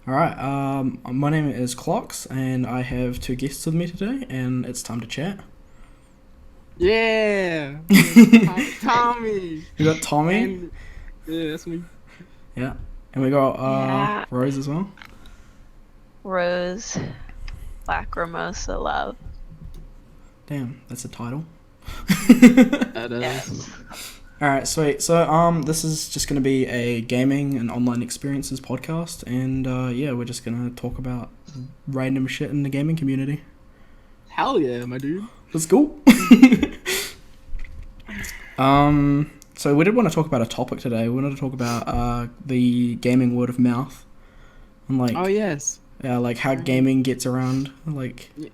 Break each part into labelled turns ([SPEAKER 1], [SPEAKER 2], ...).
[SPEAKER 1] All right. My name is Clockzz, and I have two guests with me today, and it's time to chat.
[SPEAKER 2] Yeah, Tommy,
[SPEAKER 1] We got Tommy,
[SPEAKER 2] and yeah, that's me.
[SPEAKER 1] yeah, and we got
[SPEAKER 3] Yeah,
[SPEAKER 1] Rose as well.
[SPEAKER 3] Rose, Lacrimosa Love.
[SPEAKER 1] Damn, that's a title.
[SPEAKER 2] That is.
[SPEAKER 3] Yes.
[SPEAKER 1] All right, sweet. So this is just gonna be a gaming and online experiences podcast, and yeah, we're just gonna talk about random shit in the gaming community.
[SPEAKER 2] Hell yeah, my dude.
[SPEAKER 1] Let's go. So we did want to talk about a topic today. We wanted to talk about the gaming word of mouth and
[SPEAKER 2] Oh yes,
[SPEAKER 1] like how
[SPEAKER 2] I
[SPEAKER 1] gaming gets around. Like,
[SPEAKER 2] yeah,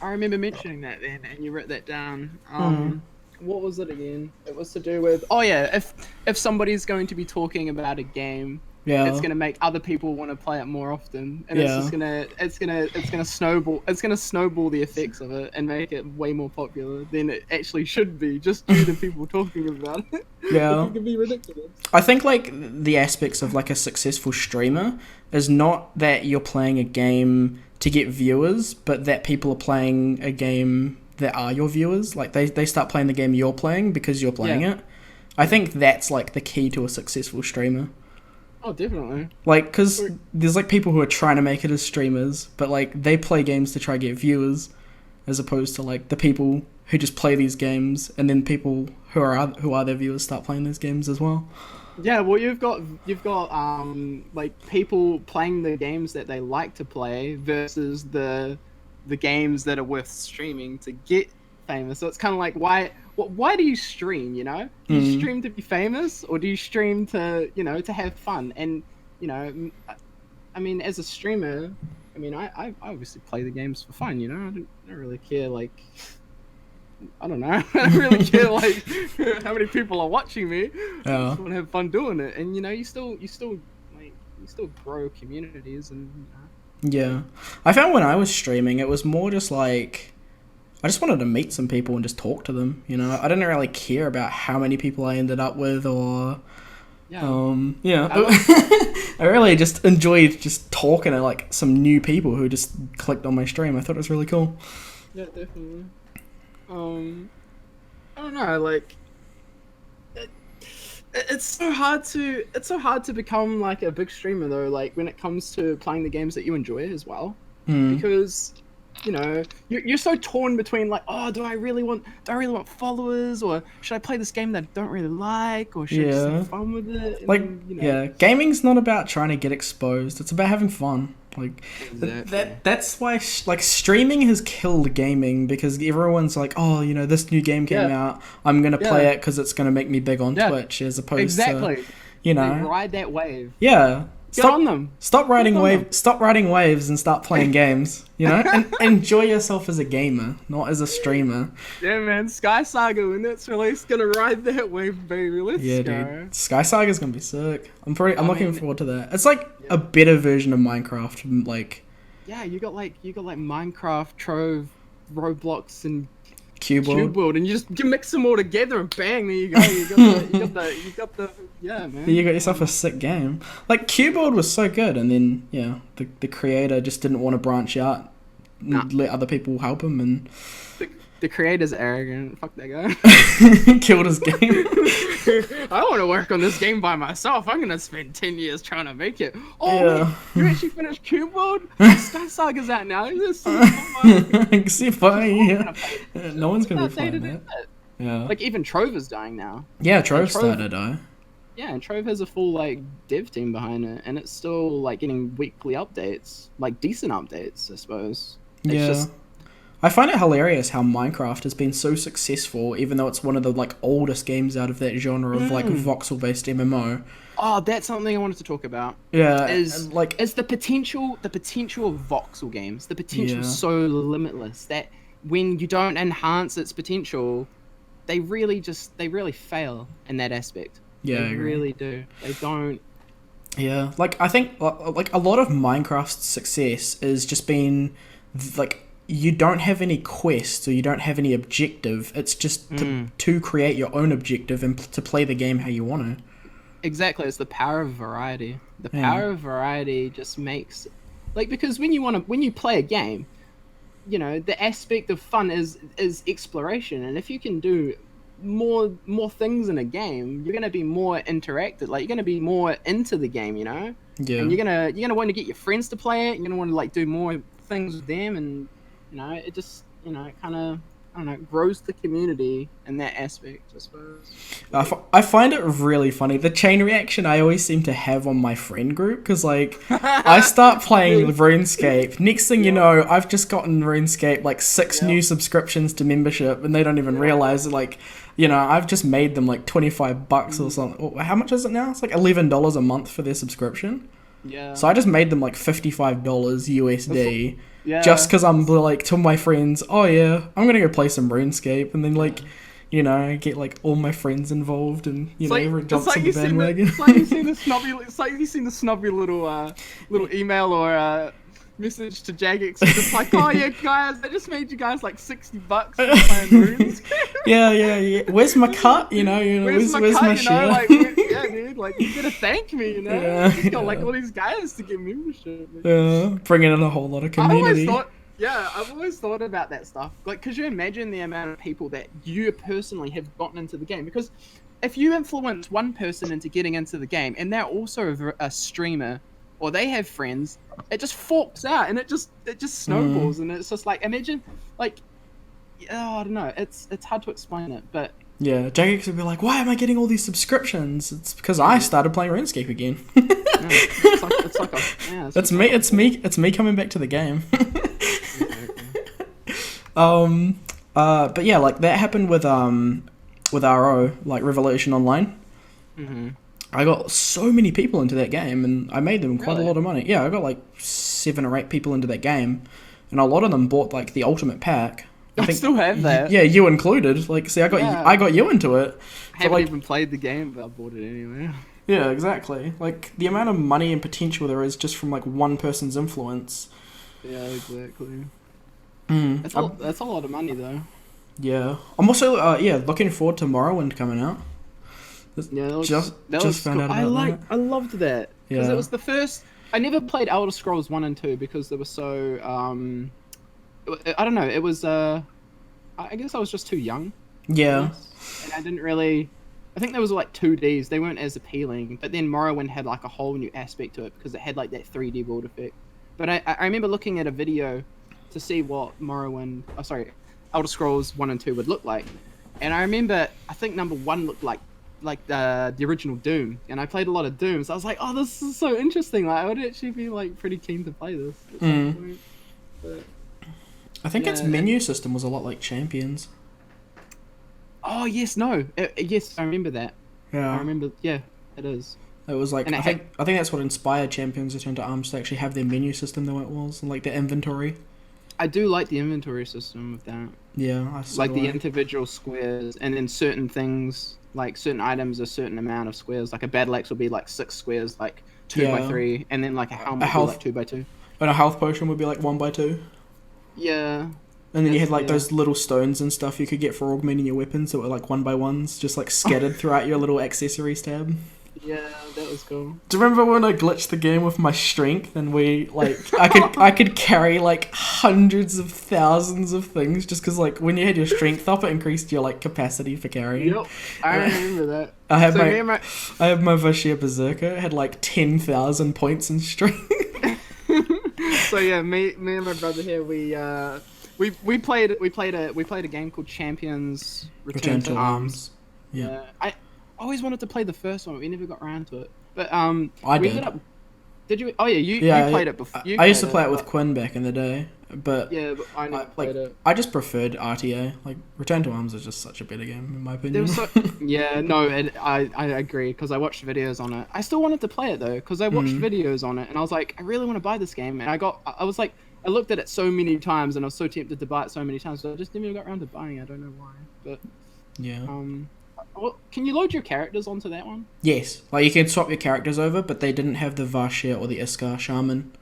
[SPEAKER 2] I remember mentioning that then, and you wrote that down.
[SPEAKER 1] Mhm.
[SPEAKER 2] What was it again? It was to do with if somebody's going to be talking about a game, it's
[SPEAKER 1] yeah,
[SPEAKER 2] gonna make other people want to play it more often, and
[SPEAKER 1] yeah,
[SPEAKER 2] it's gonna snowball the effects of it and make it way more popular than it actually should be, just due to people talking about it. Like,
[SPEAKER 1] yeah.
[SPEAKER 2] it can be ridiculous.
[SPEAKER 1] I think like the aspects of like a successful streamer is not that you're playing a game to get viewers, but that people are playing a game that are your viewers. Like they start playing the game you're playing because you're playing
[SPEAKER 2] Yeah.
[SPEAKER 1] it. I think that's like the key to a successful streamer.
[SPEAKER 2] Oh, definitely.
[SPEAKER 1] Like, because there's like people who are trying to make it as streamers, but like they play games to try to get viewers, as opposed to like the people who just play these games, and then people who are their viewers start playing those games as well.
[SPEAKER 2] Yeah, well, you've got like people playing the games that they like to play versus the games that are worth streaming to get famous. So it's kind of like why do you stream? You know, do you
[SPEAKER 1] Mm.
[SPEAKER 2] stream to be famous, or do you stream to to have fun? And I mean, as a streamer, I mean, I obviously play the games for fun. You know, I don't really care like. I don't know. I don't really care like how many people are watching me. I
[SPEAKER 1] Yeah.
[SPEAKER 2] just want to have fun doing it, and you still grow communities, and
[SPEAKER 1] Yeah. I found when I was streaming, it was more just like I just wanted to meet some people and just talk to them. You know, I didn't really care about how many people I ended up with or
[SPEAKER 2] yeah.
[SPEAKER 1] yeah.
[SPEAKER 2] I love-
[SPEAKER 1] I really just enjoyed just talking to like some new people who just clicked on my stream. I thought it was really cool.
[SPEAKER 2] Yeah, definitely. I don't know, like it, it's so hard to become like a big streamer though. Like when it comes to playing the games that you enjoy as well,
[SPEAKER 1] Mm.
[SPEAKER 2] because you're so torn between like, oh, do I really want followers, or should I play this game that I don't really like, or should I just
[SPEAKER 1] Yeah.
[SPEAKER 2] have fun with it? And
[SPEAKER 1] Like,
[SPEAKER 2] then,
[SPEAKER 1] yeah, gaming's not about trying to get exposed. It's about having fun. Like
[SPEAKER 2] Exactly.
[SPEAKER 1] that's why like streaming has killed gaming because everyone's like, oh, this new game came
[SPEAKER 2] Yeah.
[SPEAKER 1] out. I'm gonna play
[SPEAKER 2] Yeah.
[SPEAKER 1] it because it's gonna make me big on
[SPEAKER 2] Yeah.
[SPEAKER 1] Twitch, as opposed
[SPEAKER 2] Exactly.
[SPEAKER 1] to,
[SPEAKER 2] They
[SPEAKER 1] know,
[SPEAKER 2] ride that wave.
[SPEAKER 1] yeah.
[SPEAKER 2] Get on them.
[SPEAKER 1] Stop riding
[SPEAKER 2] Get on them.
[SPEAKER 1] Stop riding waves and start playing games. And enjoy yourself as a gamer, not as a streamer.
[SPEAKER 2] Yeah, man. Sky Saga, when that's released, gonna ride that wave, baby. Let's
[SPEAKER 1] Yeah,
[SPEAKER 2] go.
[SPEAKER 1] dude. Sky Saga's gonna be sick. I'm
[SPEAKER 2] I
[SPEAKER 1] looking
[SPEAKER 2] mean,
[SPEAKER 1] forward to that. It's like
[SPEAKER 2] yeah.
[SPEAKER 1] a better version of Minecraft. Like
[SPEAKER 2] Yeah, you got like Minecraft, Trove, Roblox, and
[SPEAKER 1] Cube World.
[SPEAKER 2] Cube World, and you mix them all together, and bang, there you go. You got the yeah, man.
[SPEAKER 1] You got yourself a sick game. Like Cube World was so good, and then the creator just didn't want to branch out, and
[SPEAKER 2] Nah.
[SPEAKER 1] let other people help him, and
[SPEAKER 2] The creator's arrogant. Fuck that guy.
[SPEAKER 1] killed his game.
[SPEAKER 2] I want to work on this game by myself. I'm gonna spend 10 years trying to make it. Oh,
[SPEAKER 1] Yeah.
[SPEAKER 2] wait, you actually finished Cube World? Sky Saga's out now. This is
[SPEAKER 1] See, funny. No one's gonna be playing
[SPEAKER 2] outdated.
[SPEAKER 1] that. Yeah.
[SPEAKER 2] Like even Trove is dying now.
[SPEAKER 1] Yeah, Trove
[SPEAKER 2] Trove-
[SPEAKER 1] started to die.
[SPEAKER 2] Yeah, and Trove has a full like dev team behind it, and it's still like getting weekly updates, like decent updates, I suppose. It's
[SPEAKER 1] Yeah.
[SPEAKER 2] just
[SPEAKER 1] I find it hilarious how Minecraft has been so successful, even though it's one of the like oldest games out of that genre of like voxel-based MMO.
[SPEAKER 2] oh, that's something I wanted to talk about.
[SPEAKER 1] Yeah,
[SPEAKER 2] Is
[SPEAKER 1] and, like
[SPEAKER 2] is the potential of voxel games. The potential
[SPEAKER 1] Yeah.
[SPEAKER 2] is so limitless that when you don't enhance its potential, they really fail in that aspect.
[SPEAKER 1] Yeah, I
[SPEAKER 2] They
[SPEAKER 1] agree.
[SPEAKER 2] really do. They don't.
[SPEAKER 1] Yeah, like I think like a lot of Minecraft's success is just been like you don't have any quest or you don't have any objective. It's just to create your own objective and to play the game how you want to.
[SPEAKER 2] Exactly, it's the power of variety. The power of variety just makes, like, because when you play a game, you know, the aspect of fun is exploration, and if you can do more things in a game, you're gonna be more interacted. Like, you're gonna be more into the game, you know,
[SPEAKER 1] Yeah.
[SPEAKER 2] and you're gonna want to get your friends to play it. You're gonna want to like do more things with them, and you know, it just, you know, it kind of, I don't know, grows the community in that aspect, I suppose.
[SPEAKER 1] I find it really funny, the chain reaction I always seem to have on my friend group, because like I start playing RuneScape, next thing you know, I've just gotten RuneScape like 6 new subscriptions to membership, and they don't even realize that, like, you know, I've just made them like $25 or something. How much is it now? It's like $11 a month for their subscription.
[SPEAKER 2] Yeah.
[SPEAKER 1] So I just made them like $55 USD.
[SPEAKER 2] Yeah.
[SPEAKER 1] Just because I'm like, to my friends, oh yeah, I'm gonna go play some RuneScape, and then like, you know, get like all my friends involved, and you know, everyone jumps on the bandwagon.
[SPEAKER 2] It's like you've seen the snobby little email or message to Jagex. It's like, oh yeah, guys, I just made you guys like $60 for playing RuneScape.
[SPEAKER 1] yeah. Where's my cut? You know, where's my
[SPEAKER 2] cut,
[SPEAKER 1] share?
[SPEAKER 2] Like, yeah, dude, like, you gotta thank me, you know.
[SPEAKER 1] Yeah,
[SPEAKER 2] I just got like all these guys to get membership.
[SPEAKER 1] Bringing in a whole lot of community.
[SPEAKER 2] I've always thought about that stuff. Like, could you imagine the amount of people that you personally have gotten into the game? Because if you influence one person into getting into the game, and they're also a streamer, or they have friends, it just forks out, and it just snowballs, and it's just like, imagine, like, I don't know, it's hard to explain it, but
[SPEAKER 1] yeah, Jagex would be like, why am I getting all these subscriptions? It's because I started playing RuneScape again. It's me coming back to the game. But yeah, like that happened with RO, like Revolution Online.
[SPEAKER 2] Mm-hmm.
[SPEAKER 1] I got so many people into that game, and I made them quite a lot of money. Yeah, I got like 7 or 8 people into that game, and a lot of them bought like the ultimate pack.
[SPEAKER 2] I still have that.
[SPEAKER 1] Yeah, you included. Like, see, I got you into it.
[SPEAKER 2] I haven't even played the game, but I bought it anyway.
[SPEAKER 1] Yeah, exactly. Like, the amount of money and potential there is just from like one person's influence.
[SPEAKER 2] Yeah, exactly.
[SPEAKER 1] That's
[SPEAKER 2] a lot of money, though.
[SPEAKER 1] Yeah, I'm also looking forward to Morrowind coming out.
[SPEAKER 2] Yeah,
[SPEAKER 1] just found out about that.
[SPEAKER 2] I loved that because
[SPEAKER 1] Yeah.
[SPEAKER 2] it was the first. I never played Elder Scrolls 1 and 2 because they were so. I don't know. It was. I guess I was just too young.
[SPEAKER 1] Yeah.
[SPEAKER 2] And I didn't really. I think there was like 2Ds. They weren't as appealing. But then Morrowind had like a whole new aspect to it because it had like that 3D world effect. But I remember looking at a video to see what Elder Scrolls 1 and 2 would look like, and I remember I think number 1 looked like the original Doom, and I played a lot of Doom, so I was like, oh, this is so interesting. Like, I would actually be like pretty keen to play this at some point. But,
[SPEAKER 1] I think its menu system was a lot like Champions.
[SPEAKER 2] oh yes, yes, I remember that.
[SPEAKER 1] Yeah,
[SPEAKER 2] I remember. Yeah, it is.
[SPEAKER 1] it was like,
[SPEAKER 2] And
[SPEAKER 1] I think that's what inspired Champions Return to Arms to actually have their menu system the way it was, and like their inventory.
[SPEAKER 2] I do like the inventory system with that.
[SPEAKER 1] Yeah,
[SPEAKER 2] Like the individual squares, and then certain things, like certain items, a certain amount of squares. Like a battle axe will be like 6 squares, like 2x3, and then like a helmet would be like 2x2.
[SPEAKER 1] And a health potion would be like 1x2.
[SPEAKER 2] Yeah.
[SPEAKER 1] And then you had like those little stones and stuff you could get for augmenting your weapons that were like 1x1s, just like scattered throughout your little accessories tab.
[SPEAKER 2] Yeah, that was cool.
[SPEAKER 1] Do you remember when I glitched the game with my strength and I could carry like hundreds of thousands of things just because like when you had your strength up, it increased your like capacity for carrying.
[SPEAKER 2] Yep, I remember that.
[SPEAKER 1] I have my Vashir Berserker. It had like 10,000 points in strength.
[SPEAKER 2] So yeah, me and my brother here, we played a game called Champions Return to Arms.
[SPEAKER 1] Yeah.
[SPEAKER 2] I always wanted to play the first one, but we never got around to it. But did you? Oh yeah, you played it before.
[SPEAKER 1] I used to play it with Quinn back in the day, but
[SPEAKER 2] yeah, but I never played it.
[SPEAKER 1] I just preferred RTA. Like Return to Arms is just such a better game in my opinion.
[SPEAKER 2] I agree because I watched videos on it. I still wanted to play it though because I watched videos on it and I was like, I really want to buy this game, and I was like, I looked at it so many times and I was so tempted to buy it so many times, but I just never got around to buying it. I don't know why, but
[SPEAKER 1] yeah.
[SPEAKER 2] Well, can you load your characters onto that one?
[SPEAKER 1] Yes, like you can swap your characters over, but they didn't have the Vashir or the Iskar Shaman.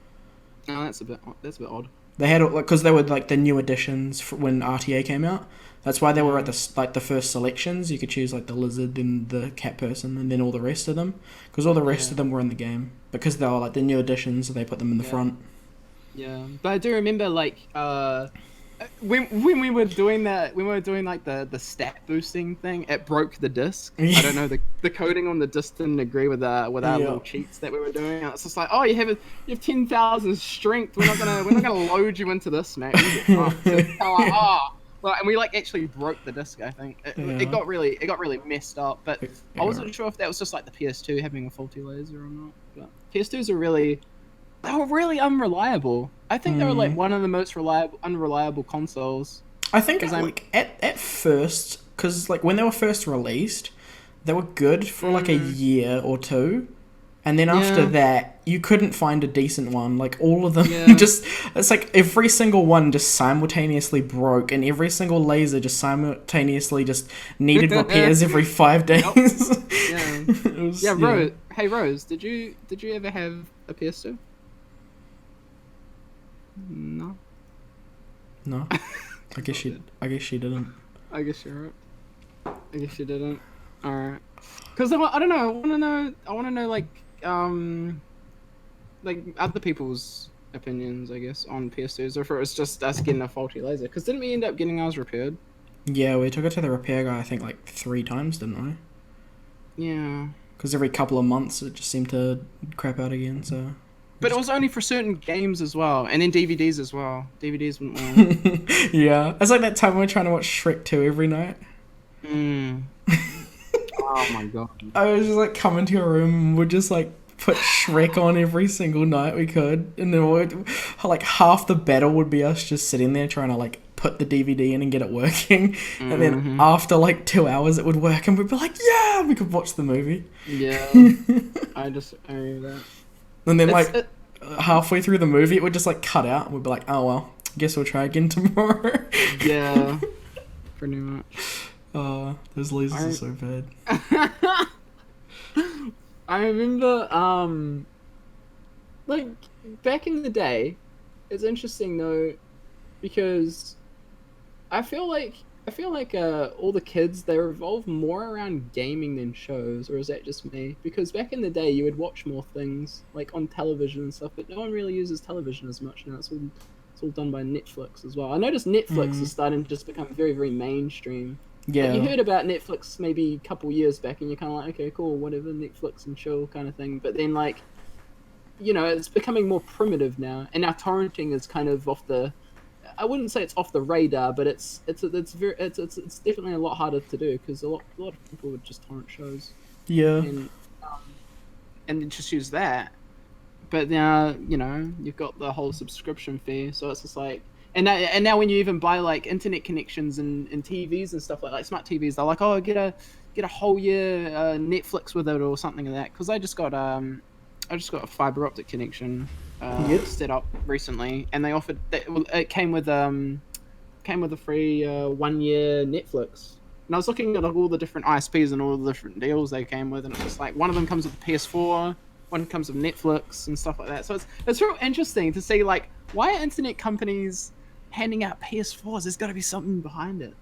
[SPEAKER 2] No, that's a bit odd.
[SPEAKER 1] They had because they were like the new editions when RTA came out. That's why they were at the first selections. You could choose like the lizard and the cat person, and then all the rest of them, because all the rest of them were in the game because they were like the new editions. So they put them in the front.
[SPEAKER 2] Yeah, but I do remember like when we were doing that, when we were doing like the stat boosting thing, it broke the disc. I don't know, the coding on the disc didn't agree with our little cheats that we were doing. And it's just like, oh, you have 10,000 strength. We're not gonna load you into this, mate. You get fucked. So it's kinda like, well, and we like actually broke the disc. I think it got really messed up. But I wasn't sure if that was just like the PS2 having a faulty laser or not. But PS2s are really unreliable. I think they were like one of the most unreliable consoles.
[SPEAKER 1] I think like at first, because like when they were first released, they were good for like a year or two, and then after that, you couldn't find a decent one. Like all of them it's like every single one just simultaneously broke, and every single laser just simultaneously just needed repairs every 5 days.
[SPEAKER 2] Rose. Hey Rose, did you ever have a PS2? No.
[SPEAKER 1] I guess she didn't.
[SPEAKER 2] I guess you're right. I guess you didn't. All right. Because I don't know. I want to know like other people's opinions, I guess, on PS2s, or if it was just us getting a faulty laser. Because didn't we end up getting ours repaired?
[SPEAKER 1] Yeah, we took it to the repair guy. I think like 3 times, didn't we?
[SPEAKER 2] Yeah.
[SPEAKER 1] Because every couple of months it just seemed to crap out again. So.
[SPEAKER 2] But it was only for certain games as well, and then DVDs as well. DVDs wouldn't work.
[SPEAKER 1] Yeah. It's like that time we were trying to watch Shrek 2 every night.
[SPEAKER 2] Oh my god.
[SPEAKER 1] I was just like coming to your room and we'd just like put Shrek on every single night we could. And then like half the battle would be us just sitting there trying to like put the DVD in and get it working. And then after like 2 hours it would work and we'd be like, yeah, we could watch the movie.
[SPEAKER 2] Yeah. I remember that.
[SPEAKER 1] And then halfway through the movie it would just like cut out and we'd be like, oh well, guess we'll try again tomorrow.
[SPEAKER 2] Yeah. Pretty much.
[SPEAKER 1] Those lasers are so bad.
[SPEAKER 2] I remember like back in the day, it's interesting though, because I feel like all the kids, they revolve more around gaming than shows, or is that just me? Because back in the day, you would watch more things like on television and stuff, but no one really uses television as much now. It's all done by Netflix as well. I noticed Netflix is starting to just become very, very mainstream.
[SPEAKER 1] Yeah.
[SPEAKER 2] Like you heard about Netflix maybe a couple years back, and you're kind of like, okay, cool, whatever, Netflix and chill kind of thing. But then like, you know, it's becoming more primitive now, and now torrenting is kind of off the. I wouldn't say it's off the radar, but it's definitely a lot harder to do because a lot of people would just torrent shows.
[SPEAKER 1] Yeah.
[SPEAKER 2] And just use that. But now, you know, you've got the whole subscription fee, so it's just like, and now when you even buy like internet connections and TVs and stuff like smart TVs, they're like, oh, get a whole year Netflix with it or something like that. Because I just got a fiber optic connection set up recently, and they offered it came with a free 1 year Netflix. And I was looking at all the different ISPs and all the different deals they came with, and it's just like one of them comes with a PS4, one comes with Netflix and stuff like that. So it's real interesting to see like why are internet companies handing out PS4s? There's got to be something behind it.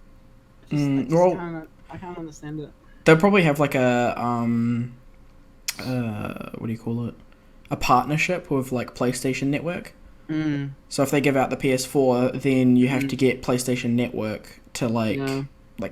[SPEAKER 2] I can't understand it.
[SPEAKER 1] They'll probably have like a what do you call it? A partnership with like PlayStation Network. So if they give out the PS4, then you have to get PlayStation Network to like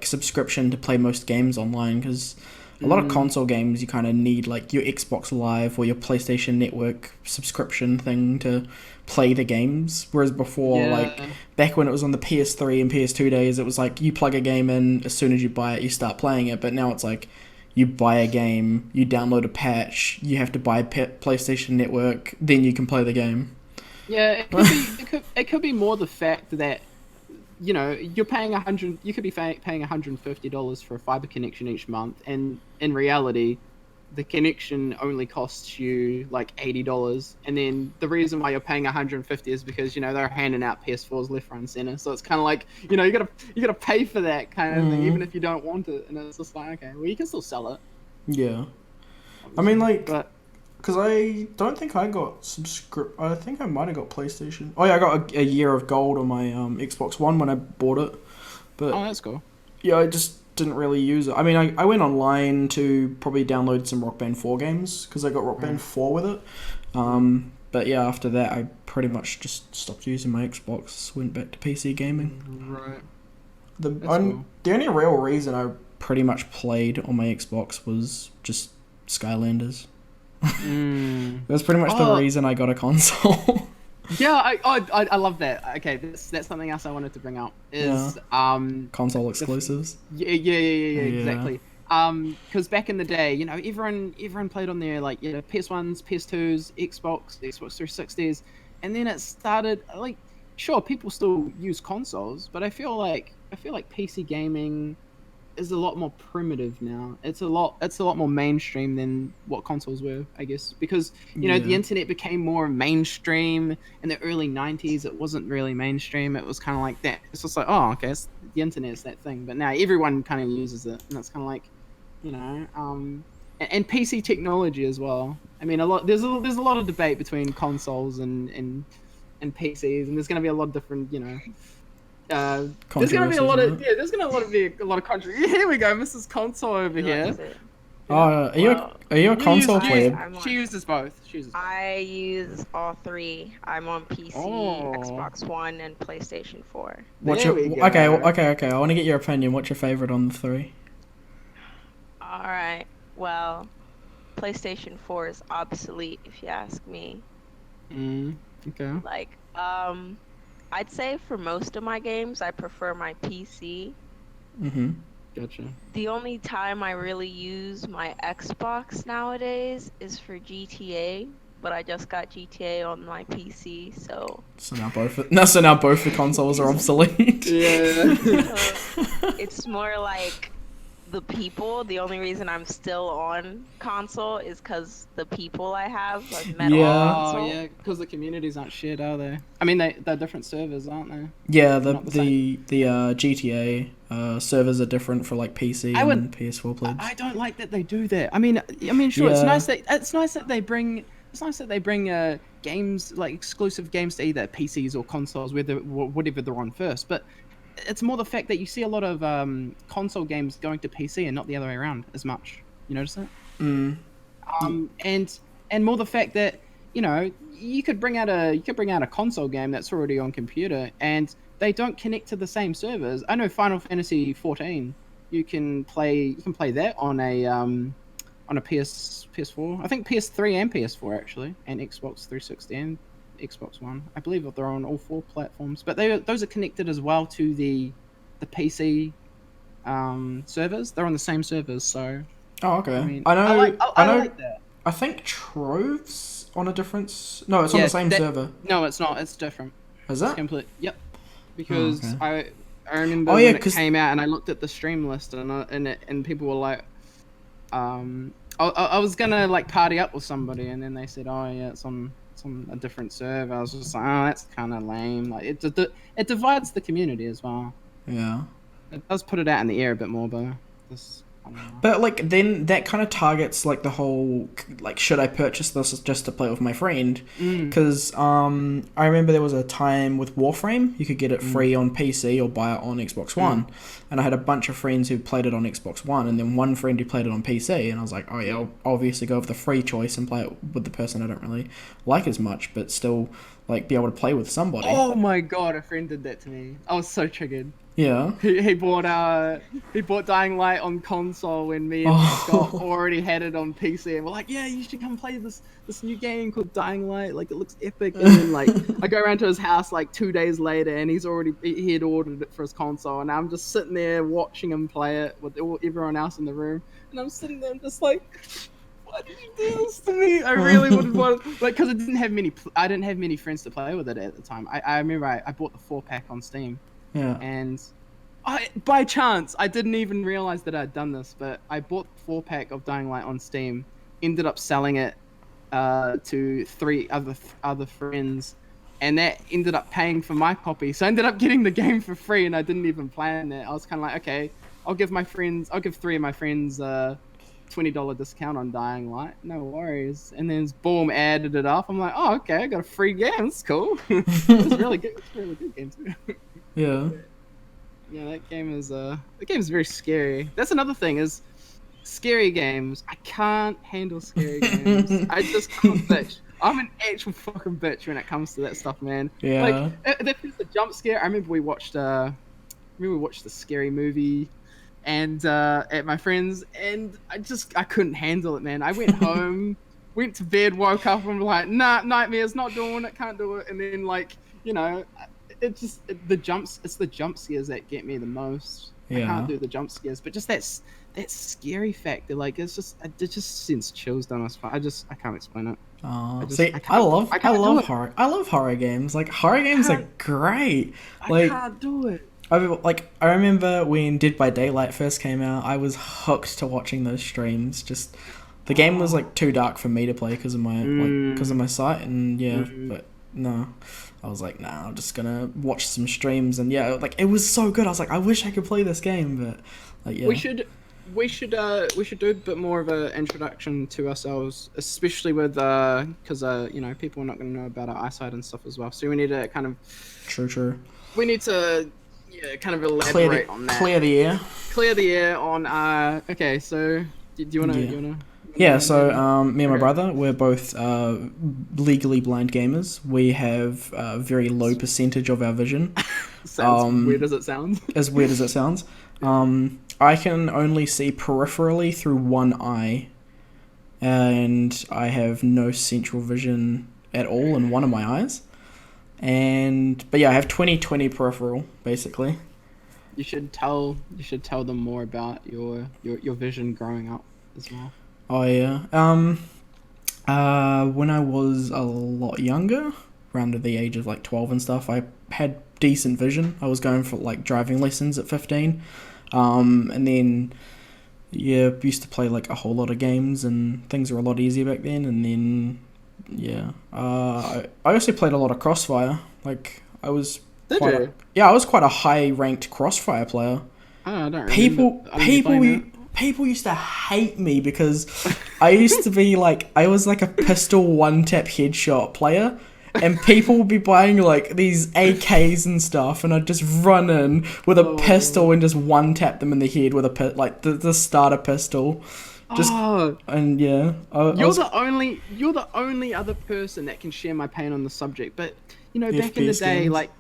[SPEAKER 1] subscription to play most games online, because a lot of console games you kind of need like your Xbox Live or your PlayStation Network subscription thing to play the games. Whereas before, like back when it was on the PS3 and PS2 days, it was like you plug a game in, as soon as you buy it, you start playing it. But now it's like you buy a game, you download a patch, you have to buy PlayStation Network, then you can play the game.
[SPEAKER 2] Yeah, it could be more the fact that, you know, you're paying you could be paying $150 for a fiber connection each month, and in reality, the connection only costs you like $80, and then the reason why you're paying $150 is because, you know, they're handing out PS4s left, right, and center. So it's kind of like, you know, you gotta pay for that kind of thing, even if you don't want it, and it's just like, okay, well, you can still sell it.
[SPEAKER 1] Yeah, I mean, like, because I don't think I got I think I might have got PlayStation. Oh yeah, I got a year of gold on my Xbox One when I bought it. But
[SPEAKER 2] Oh, that's cool.
[SPEAKER 1] yeah, I just didn't really use it. I mean, I went online to probably download some Rock Band 4 games because I got Rock Band 4 with it. But yeah, after that, I pretty much just stopped using my Xbox, went back to PC gaming.
[SPEAKER 2] Right.
[SPEAKER 1] The only real reason I pretty much played on my Xbox was just Skylanders. That's pretty much the reason I got a console.
[SPEAKER 2] Yeah, I love that. Okay, that's something else I wanted to bring up is
[SPEAKER 1] console exclusives.
[SPEAKER 2] Yeah, exactly. Because back in the day, you know, everyone played on their like PS1s, PS2s, Xbox 360s, and then it started like sure people still use consoles, but I feel like PC gaming is a lot more primitive now. It's a lot more mainstream than what consoles were, I guess, because you know the internet became more mainstream in the early 90s. It wasn't really mainstream. It was kind of like that. It's just like, oh, okay, the internet's that thing. But now everyone kind of uses it, and it's kind of like, you know, and PC technology as well. I mean, there's a lot of debate between consoles and PCs, and there's going to be a lot of different, you know. There's gonna be a lot of country. Here we go, Mrs. Console over here.
[SPEAKER 1] Are you a console player?
[SPEAKER 2] She uses both.
[SPEAKER 3] I use all three. I'm on PC, Xbox One, and PlayStation 4.
[SPEAKER 1] Okay. I want to get your opinion. What's your favorite on the three?
[SPEAKER 3] All right. Well, PlayStation 4 is obsolete, if you ask me.
[SPEAKER 2] Okay.
[SPEAKER 3] Like, I'd say for most of my games, I prefer my PC.
[SPEAKER 2] Gotcha.
[SPEAKER 3] The only time I really use my Xbox nowadays is for GTA, but I just got GTA on my PC, so. So now both
[SPEAKER 1] the consoles are obsolete.
[SPEAKER 2] Yeah.
[SPEAKER 3] So it's more like the people. The only reason I'm still on console is because the people I have have met on console.
[SPEAKER 2] Oh yeah, because the communities aren't shared, are they? I mean, they're different servers, aren't they?
[SPEAKER 1] Yeah, the GTA servers are different for like PC and PS4 players.
[SPEAKER 2] I don't like that they do that. I mean, sure, it's nice that they bring games, like exclusive games to either PCs or consoles, whatever they're on first, but. It's more the fact that you see a lot of console games going to PC and not the other way around as much. You notice that? And more the fact that you know you could bring out a console game that's already on computer and they don't connect to the same servers. I know Final Fantasy 14, you can play that on a PS4. I think PS3 and PS4 actually, and Xbox 360 and Xbox One. I believe they're on all 4 platforms, but those are connected as well to the PC servers. They're on the same servers, so.
[SPEAKER 1] Oh, okay.
[SPEAKER 2] I mean,
[SPEAKER 1] I know.
[SPEAKER 2] I like that.
[SPEAKER 1] I think Trove's on a different. No, it's on the same server.
[SPEAKER 2] No, it's not. It's different.
[SPEAKER 1] Is that?
[SPEAKER 2] It's complete. Yep. Because I remember
[SPEAKER 1] when
[SPEAKER 2] it came out and I looked at the stream list and people were like, I was gonna like party up with somebody and then they said, oh yeah, it's on a different server. I was just like, oh, that's kind of lame. Like it divides the community as well.
[SPEAKER 1] Yeah.
[SPEAKER 2] It does put it out in the air a bit more, but
[SPEAKER 1] But like then that kind of targets like the whole like should I purchase this just to play with my friend? Because I remember there was a time with Warframe you could get it free on PC or buy it on Xbox One, and I had a bunch of friends who played it on Xbox One, and then one friend who played it on PC, and I was like, oh yeah, I'll obviously go with the free choice and play it with the person I don't really like as much, but still like be able to play with somebody.
[SPEAKER 2] Oh my god, a friend did that to me. I was so triggered.
[SPEAKER 1] Yeah.
[SPEAKER 2] He bought Dying Light on console when me and Scott already had it on PC, and we're like, yeah, you should come play this new game called Dying Light. Like it looks epic. And then like I go around to his house like 2 days later, and he had ordered it for his console, and I'm just sitting there watching him play it with everyone else in the room, and I'm sitting there just like. Why did you do this to me? I really would want like because I didn't have many friends to play with it at the time. I remember I bought the 4-pack on Steam.
[SPEAKER 1] Yeah.
[SPEAKER 2] And by chance, I didn't even realize that I'd done this, but I bought the 4-pack of Dying Light on Steam, ended up selling it to 3 other friends, and that ended up paying for my copy. So I ended up getting the game for free, and I didn't even plan that. I was kind of like, okay, I'll give 3 of my friends $20 discount on Dying Light. No worries. And then boom, added it up. I'm like, oh, okay, I got a free game. That's cool. It's really good. It's a really good game too.
[SPEAKER 1] Yeah.
[SPEAKER 2] Yeah, that game is very scary. That's another thing is scary games. I can't handle scary games. I just can't bitch. I'm an actual fucking bitch when it comes to that stuff, man.
[SPEAKER 1] Yeah.
[SPEAKER 2] Like if there's a jump scare, I remember we watched the scary movie and at my friends, and I couldn't handle it, man. I went home, went to bed, woke up, and was like, nah, nightmares, not doing it, can't do it. And then it's the jump scares that get me the most.
[SPEAKER 1] Yeah.
[SPEAKER 2] I can't do the jump scares, but just that scary factor, like it just sends chills down my spine. I can't explain it.
[SPEAKER 1] I love horror games. Like horror games are great. Like,
[SPEAKER 2] I can't do it.
[SPEAKER 1] I remember when Dead by Daylight first came out, I was hooked to watching those streams. Just the game was like too dark for me to play because of my sight, and but no. I was like, nah, I'm just gonna watch some streams, and like it was so good. I was like, I wish I could play this game, but like yeah.
[SPEAKER 2] We should do a bit more of an introduction to ourselves, especially with because people are not going to know about our eyesight and stuff as well. So we need to kind of
[SPEAKER 1] true.
[SPEAKER 2] We need to kind of elaborate on that.
[SPEAKER 1] Clear the air
[SPEAKER 2] on okay. So do you wanna?
[SPEAKER 1] Yeah, so me and my brother, we're both legally blind gamers. We have a very low percentage of our vision.
[SPEAKER 2] Sounds weird as it sounds.
[SPEAKER 1] As weird as it sounds. I can only see peripherally through one eye, and I have no central vision at all in one of my eyes. But yeah, I have 20/20 peripheral, basically.
[SPEAKER 2] You should tell them more about your vision growing up as well.
[SPEAKER 1] Oh yeah. When I was a lot younger, around the age of like 12 and stuff, I had decent vision. I was going for like driving lessons at 15. And then used to play like a whole lot of games, and things were a lot easier back then. And then I also played a lot of Crossfire. Like I was I was quite a high ranked Crossfire player.
[SPEAKER 2] I don't remember.
[SPEAKER 1] People used to hate me because I used to be like, I was like a pistol one-tap headshot player, and people would be buying like these AKs and stuff, and I'd just run in with a pistol and just one-tap them in the head with the starter pistol. And yeah.
[SPEAKER 2] You're the only other person that can share my pain on the subject, but back in the day, games. Like,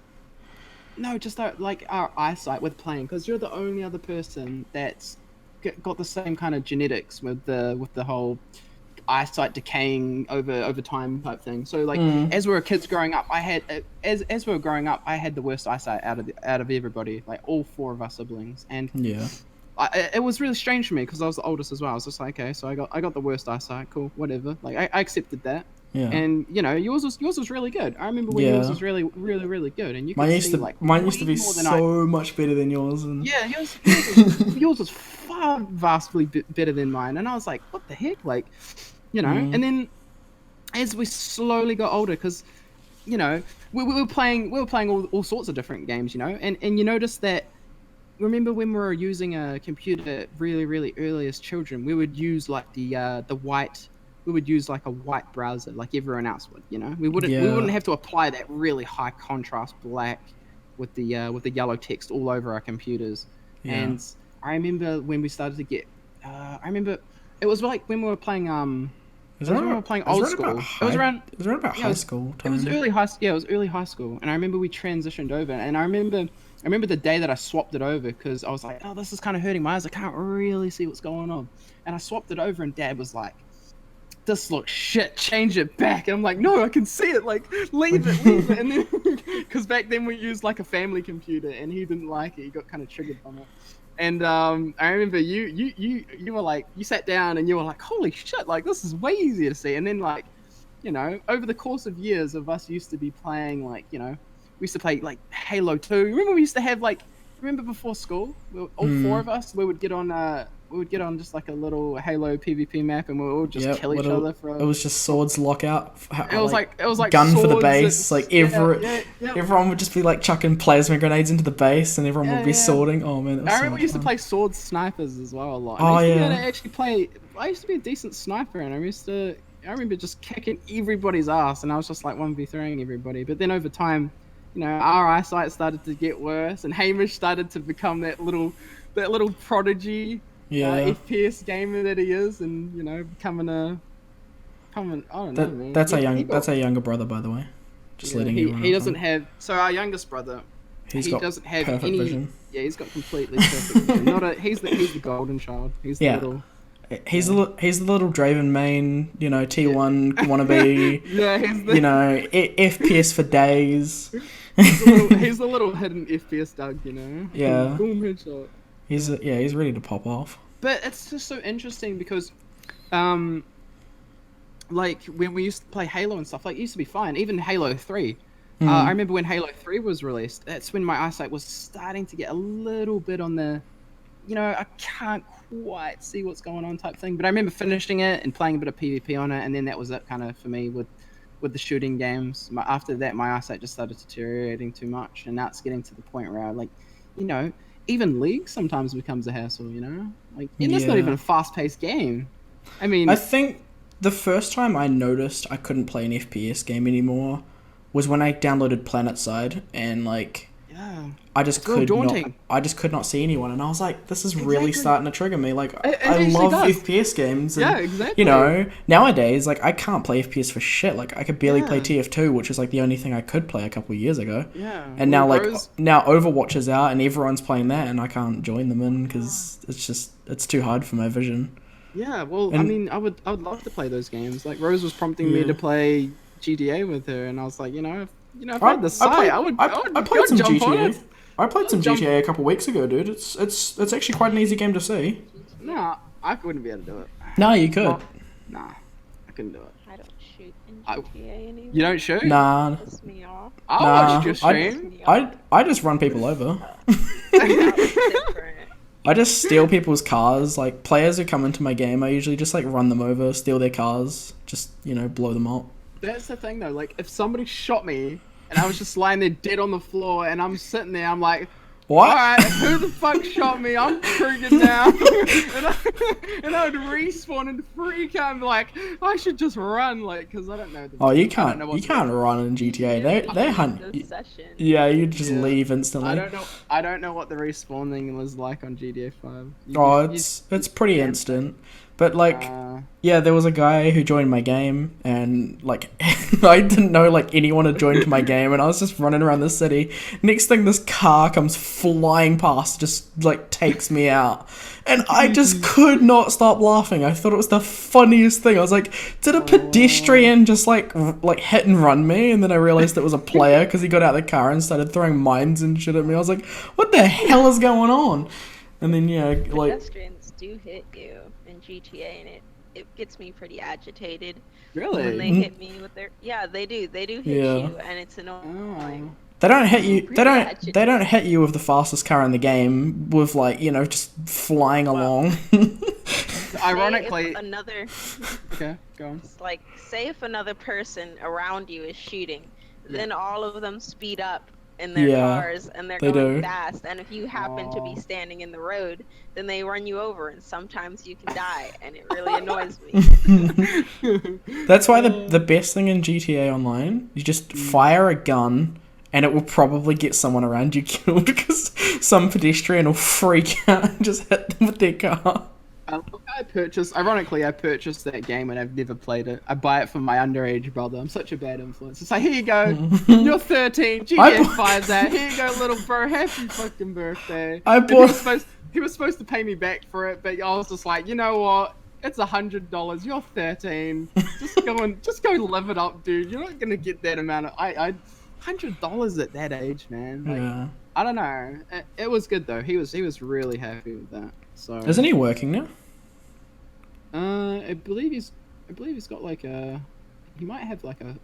[SPEAKER 2] no, just like our eyesight with playing, because you're the only other person that's got the same kind of genetics with the whole eyesight decaying over time type thing. So like as we were kids growing up, I had as we were growing up, I had the worst eyesight out of everybody, like all four of our siblings, and it was really strange for me because I was the oldest as well. I was just like, okay, so I got the worst eyesight, cool, whatever. Like I accepted that. Yeah. And yours was really good. I remember when yours was really, really, really good, and you could see
[SPEAKER 1] mine used to be so much better than yours. And
[SPEAKER 2] yours was far vastly better than mine, and I was like, what the heck, like, And then as we slowly got older, because we were playing all sorts of different games, and you notice that. Remember when we were using a computer really, really early as children, we would use like the white. We would use like a white browser, like everyone else would. We wouldn't have to apply that really high contrast black with the yellow text all over our computers. Yeah. And I remember when we started to get. I remember it was like when we were playing. We were playing old school. It was around
[SPEAKER 1] about high school time.
[SPEAKER 2] It was early high. Yeah, it was early high school, and I remember we transitioned over, and I remember the day that I swapped it over because I was like, oh, this is kind of hurting my eyes. I can't really see what's going on, and I swapped it over, and Dad was like, this looks shit, change it back. And I'm like, no, I can see it, like, leave it. And then, because back then we used like a family computer, and he didn't like it. He got kind of triggered from it. And I remember you were like, you sat down and you were like, holy shit, like, this is way easier to see. And then like, over the course of years of us used to be playing, like, we used to play like Halo 2. Remember we used to have like, before school, all four of us, we would get on we would get on just like a little Halo PvP map, and we would all just
[SPEAKER 1] Yep,
[SPEAKER 2] kill each other for.
[SPEAKER 1] it was just swords lockout.
[SPEAKER 2] It was like
[SPEAKER 1] gun for the
[SPEAKER 2] swords
[SPEAKER 1] base.
[SPEAKER 2] and,
[SPEAKER 1] Like everyone would just be like chucking plasma grenades into the base, and everyone would be swording. Oh man, it was
[SPEAKER 2] I
[SPEAKER 1] so
[SPEAKER 2] remember
[SPEAKER 1] much
[SPEAKER 2] we used
[SPEAKER 1] fun.
[SPEAKER 2] to play sword snipers as well a lot.
[SPEAKER 1] Oh,
[SPEAKER 2] I used to be
[SPEAKER 1] yeah.
[SPEAKER 2] able to actually play. I used to be a decent sniper, and I remember just kicking everybody's ass, and I was just like 1v3ing everybody. But then over time, you know, our eyesight started to get worse, and Hamish started to become that little prodigy, FPS gamer that he is, and you know, becoming I don't know, man.
[SPEAKER 1] That's our younger brother, by the way. Just letting you know.
[SPEAKER 2] He doesn't have. So our youngest brother,
[SPEAKER 1] He
[SPEAKER 2] doesn't have
[SPEAKER 1] perfect
[SPEAKER 2] any
[SPEAKER 1] vision.
[SPEAKER 2] Yeah, he's got completely perfect vision. He's the golden child. He's the little.
[SPEAKER 1] He's the little Draven main, you know, T1 wannabe.
[SPEAKER 2] Yeah,
[SPEAKER 1] you know, FPS for days.
[SPEAKER 2] He's the little hidden FPS Doug, you know.
[SPEAKER 1] Yeah.
[SPEAKER 2] Boom headshot.
[SPEAKER 1] He's ready to pop off.
[SPEAKER 2] But it's just so interesting because, like when we used to play Halo and stuff, like it used to be fine. Even Halo 3. I remember when Halo 3 was released. That's when my eyesight was starting to get a little bit on the, you know, I can't quite see what's going on type thing. But I remember finishing it and playing a bit of PvP on it, and then that was it kind of for me with the shooting games. After that, my eyesight just started deteriorating too much, and now it's getting to the point where I, like, you know, even League sometimes becomes a hassle, you know? Like, and that's not even a fast-paced game. I mean,
[SPEAKER 1] I think the first time I noticed I couldn't play an FPS game anymore was when I downloaded PlanetSide, and like I just could not see anyone, and I was like, this is really starting to trigger me. Like I love FPS games, and,
[SPEAKER 2] exactly.
[SPEAKER 1] you know, nowadays like I can't play FPS for shit. Like I could barely play TF2, which is like the only thing I could play a couple of years ago.
[SPEAKER 2] Yeah.
[SPEAKER 1] And now now Overwatch is out and everyone's playing that, and I can't join them in because it's too hard for my vision.
[SPEAKER 2] Yeah, well, I mean, I would love to play those games. Like Rose was prompting me to play GTA with her, and I was like, if I had the site, I would
[SPEAKER 1] played some
[SPEAKER 2] jump on
[SPEAKER 1] GTA.
[SPEAKER 2] it.
[SPEAKER 1] I played some GTA a couple weeks ago, dude. It's actually quite an easy game to see.
[SPEAKER 2] No, I wouldn't be able to do it.
[SPEAKER 1] No, you could.
[SPEAKER 2] Well, nah, I couldn't do it.
[SPEAKER 3] I don't shoot in GTA anymore.
[SPEAKER 2] You don't shoot?
[SPEAKER 1] Nah.
[SPEAKER 3] Piss me off.
[SPEAKER 2] I watched your stream.
[SPEAKER 1] I just run people over.
[SPEAKER 3] Different.
[SPEAKER 1] I just steal people's cars. Like, players who come into my game, I usually just, like, run them over, steal their cars, just, you know, blow them up.
[SPEAKER 2] That's the thing, though. Like, if somebody shot me, and I was just lying there dead on the floor, and I'm sitting there, I'm like,
[SPEAKER 1] what?
[SPEAKER 2] Alright, who the fuck shot me? I'm triggered now. and I would respawn and freak out and be like, I should just run, like, because I don't know.
[SPEAKER 1] You can't run in GTA. They hunt. Yeah, you just leave instantly.
[SPEAKER 2] I don't know what the respawning was like on GTA 5.
[SPEAKER 1] It's pretty instant. But, like, there was a guy who joined my game, and, like, I didn't know, like, anyone had joined my game, and I was just running around the city. Next thing, this car comes flying past, just, like, takes me out. And I just could not stop laughing. I thought it was the funniest thing. I was like, did a pedestrian just, like hit and run me? And then I realized it was a player, because he got out of the car and started throwing mines and shit at me. I was like, what the hell is going on? And then, like...
[SPEAKER 3] Pedestrians do hit you in GTA, and it gets me pretty agitated.
[SPEAKER 2] Really?
[SPEAKER 3] When they hit me with their... Yeah, they do. They do hit you, and it's annoying.
[SPEAKER 1] They don't hit you. They don't hit you with the fastest car in the game. With, like, you know, just flying along.
[SPEAKER 2] Ironically, Okay, go on.
[SPEAKER 3] Like, say if another person around you is shooting, then all of them speed up in their cars, and they're going fast. And if you happen to be standing in the road, then they run you over, and sometimes you can die, and it really annoys me.
[SPEAKER 1] That's why the best thing in GTA Online, you just fire a gun, and it will probably get someone around you killed, because some pedestrian will freak out and just hit them with their car.
[SPEAKER 2] I purchased that game and I've never played it. I buy it from my underage brother. I'm such a bad influence. It's like, here you go, you're 13, GTA 5's out. Here you go, little bro, happy fucking birthday. He was supposed to pay me back for it, but I was just like, you know what? It's $100. You're 13. Just go live it up, dude. You're not gonna get that amount of $100 at that age, man. Like, I don't know. It was good though. He was really happy with that. So
[SPEAKER 1] isn't he working now?
[SPEAKER 2] I believe he's got like he might have like a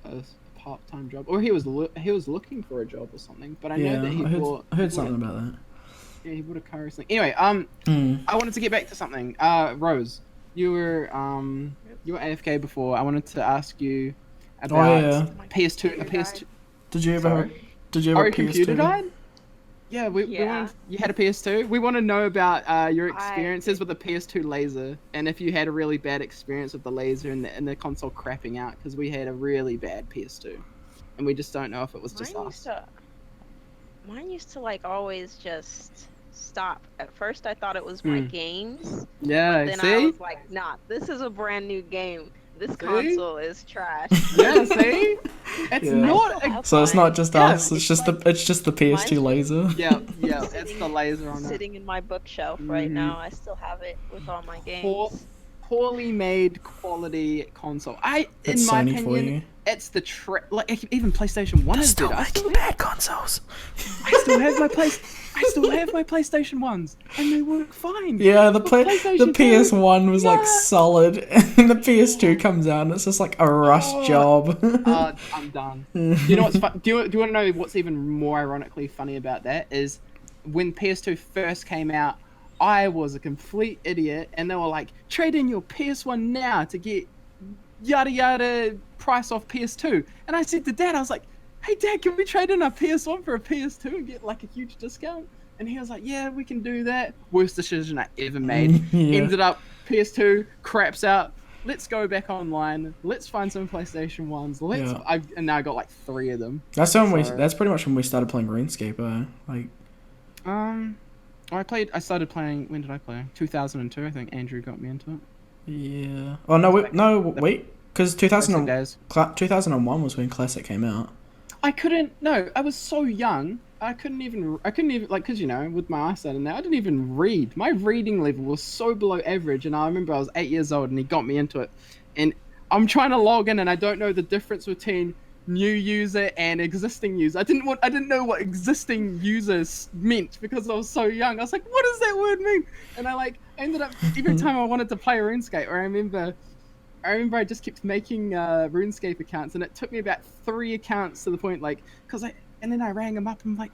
[SPEAKER 2] part-time job, or he was looking for a job or something. But I know that
[SPEAKER 1] I heard something about that.
[SPEAKER 2] Yeah, he bought a car recently. Anyway, I wanted to get back to something. Rose, you were AFK before. I wanted to ask you about PS2. A PS2.
[SPEAKER 1] Did you ever? Did you
[SPEAKER 2] Oh,
[SPEAKER 1] ever
[SPEAKER 2] your computer
[SPEAKER 1] PS2?
[SPEAKER 2] died? Yeah, we wanted, you had a PS2. We want to know about your experiences with the PS2 laser, and if you had a really bad experience with the laser and the console crapping out, because we had a really bad PS2, and we just don't know if it was just us.
[SPEAKER 3] Mine used to like always just stop. At first, I thought it was my games.
[SPEAKER 2] Yeah,
[SPEAKER 3] but then I was like, nah, this is a brand new game. This console is trash.
[SPEAKER 2] Yeah, see? It's not.
[SPEAKER 1] So it's not just us. It's just the PS2 laser.
[SPEAKER 2] Yeah, it's the laser on it.
[SPEAKER 3] Sitting in my bookshelf right now. I still have it with all my games.
[SPEAKER 2] Poorly made quality console. In my opinion, it's the like even PlayStation 1 is good.
[SPEAKER 1] I still making bad consoles.
[SPEAKER 2] I still have my PlayStation 1s and they work fine.
[SPEAKER 1] Yeah, the PS1 was like solid, and the PS2 comes out and it's just like a rush job.
[SPEAKER 2] I'm done. You know what's fun? Do you want to know what's even more ironically funny about that is when PS2 first came out, I was a complete idiot, and they were like, trade in your PS1 now to get yada yada price off PS2. And I said to Dad, I was like, hey Dad, can we trade in our PS1 for a PS2 and get like a huge discount? And he was like, yeah, we can do that. Worst decision I ever made. Ended up PS2 craps out. Let's go back online. Let's find some PlayStation 1s. And now I got like 3 of them.
[SPEAKER 1] That's pretty much when we started playing RuneScape.
[SPEAKER 2] I started playing. When did I play? 2002. I think Andrew got me into it.
[SPEAKER 1] Yeah. Oh wait. Because 2001 was when Classic came out.
[SPEAKER 2] I couldn't. No, I was so young. I couldn't even like, because with my eyesight and that, I didn't even read. My reading level was so below average, and I remember I was 8 years old and he got me into it, and I'm trying to log in and I don't know the difference between new user and existing user. I didn't know what existing users meant because I was so young. I was like, what does that word mean? And I ended up every time I wanted to play RuneScape, I remember I just kept making RuneScape accounts, and it took me about 3 accounts to the point and then I rang him up and I'm like,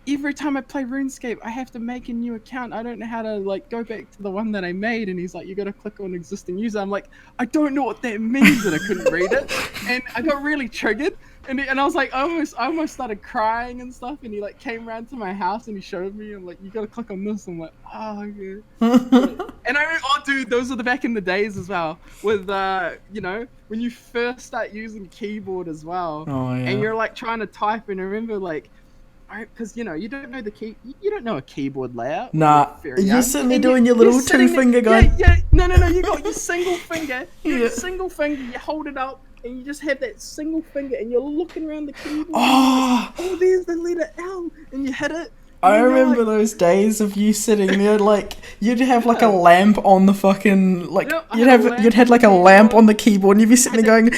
[SPEAKER 2] every time I play RuneScape, I have to make a new account. I don't know how to go back to the one that I made. And he's like, you got to click on existing user. I'm like, I don't know what that means, and I couldn't read it. And I got really triggered. And I was like, I almost started crying and stuff. And he came around to my house and he showed me. I'm like, you got to click on this. I'm like, oh yeah. And I remember, dude, those are the back in the days as well. With when you first start using keyboard as well.
[SPEAKER 1] Oh yeah.
[SPEAKER 2] And you're trying to type, and I remember because you don't know you don't know a keyboard layout.
[SPEAKER 1] Nah, you're sitting there doing your little 2-finger going.
[SPEAKER 2] Yeah. No. You got your single finger. Your single finger. You hold it up, and you just have that single finger, and you're looking around the keyboard. Oh, there's the letter L, and you hit it.
[SPEAKER 1] I remember those days of you sitting there, you'd have a lamp on the fucking you'd have a lamp on the keyboard, and you'd be sitting there going,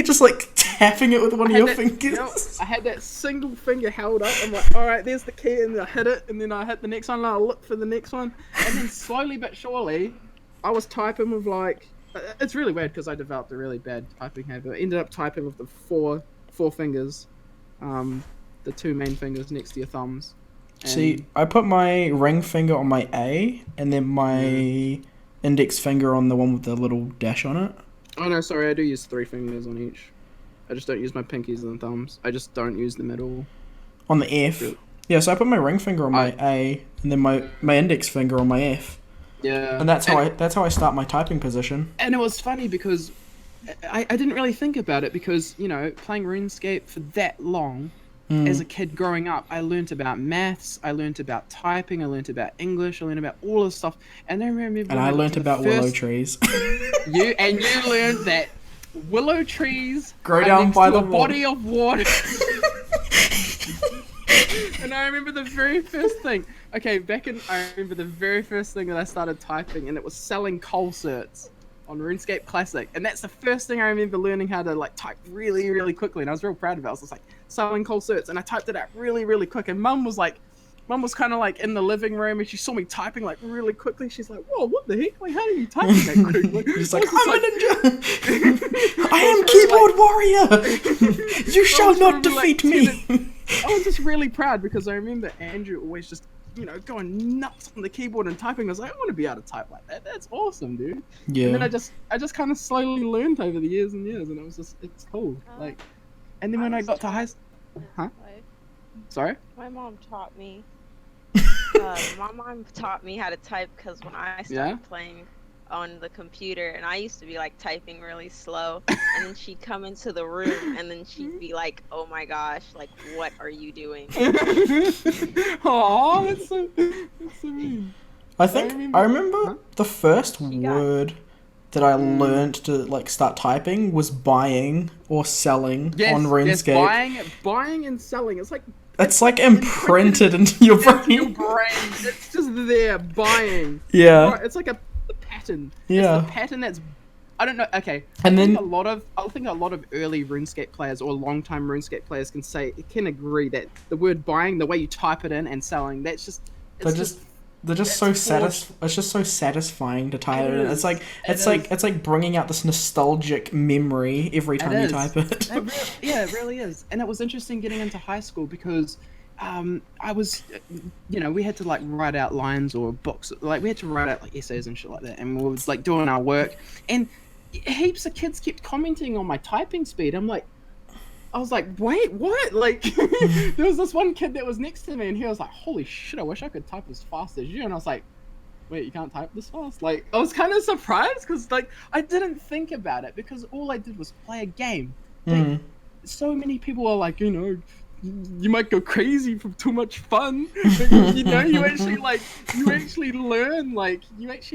[SPEAKER 1] just tapping it with one of your fingers.
[SPEAKER 2] I had that single finger held up. I'm like, all right, there's the key, and I hit it, and then I hit the next one, and I look for the next one, and then slowly but surely, I was typing with it's really weird because I developed a really bad typing habit. I ended up typing with the four fingers, the 2 main fingers next to your thumbs.
[SPEAKER 1] See, I put my ring finger on my A, and then my index finger on the one with the little dash on it.
[SPEAKER 2] Oh no, sorry, I do use 3 fingers on each. I just don't use my pinkies and thumbs. I just don't use the middle.
[SPEAKER 1] On the F? Yeah, so I put my ring finger on my A, and then my index finger on my F.
[SPEAKER 2] Yeah.
[SPEAKER 1] And that's how I start my typing position.
[SPEAKER 2] And it was funny because I didn't really think about it because, playing RuneScape for that long, as a kid growing up, I learnt about maths, I learnt about typing, I learnt about English, I learnt about all this stuff. And I remember...
[SPEAKER 1] And I learnt about willow trees.
[SPEAKER 2] You learned that willow trees
[SPEAKER 1] grow down by the
[SPEAKER 2] body of water. And I remember the very first thing. I remember the very first thing that I started typing, and it was selling coal certs on RuneScape Classic. And that's the first thing I remember learning how to type really, really quickly. And I was real proud of it. I was just selling coal certs, and I typed it out really, really quick. And Mum was kind of in the living room, and she saw me typing really quickly. She's like, "Whoa, what the heck? How are you typing that quickly?"
[SPEAKER 1] She's like, "I'm a ninja. I am keyboard warrior. You shall not defeat me."
[SPEAKER 2] I was just really proud because I remember Andrew always just going nuts on the keyboard and typing. I was like, I want to be able to type like that. That's awesome, dude.
[SPEAKER 1] Yeah.
[SPEAKER 2] And then I just kind of slowly learned over the years and years, and it's cool. Like, and then when I got to high school, sorry?
[SPEAKER 3] My mom taught me. My mom taught me how to type because when I started playing on the computer, and I used to be like typing really slow, and then she'd come into the room, and then she'd be like, "Oh my gosh, like what are you doing?"
[SPEAKER 2] Oh, that's so mean.
[SPEAKER 1] I remember the first word that I learned to like start typing was buying or selling on RuneScape.
[SPEAKER 2] Yes, buying and selling.
[SPEAKER 1] It's like imprinted into your brain.
[SPEAKER 2] It's just there, buying.
[SPEAKER 1] Yeah.
[SPEAKER 2] It's like a pattern.
[SPEAKER 1] Yeah.
[SPEAKER 2] It's the pattern that's, I don't know. Okay.
[SPEAKER 1] I think
[SPEAKER 2] a lot of early RuneScape players or long-time RuneScape players can agree that the word buying, the way you type it in, and selling, they're just so it's just so satisfying to type it. It's like bringing out this nostalgic memory every time you type it. It really is. And it was interesting getting into high school because I was, we had to like write out lines or books, like we had to write out like essays and shit like that, and we was like doing our work, and heaps of kids kept commenting on my typing speed. I was like, wait, what? Like, there was this one kid that was next to me, and he was like, holy shit, I wish I could type as fast as you. And I was like, wait, you can't type this fast? Like, I was kind of surprised because, like, I didn't think about it because all I did was play a game. Like, so many people are like, you might go crazy from too much fun. But, you actually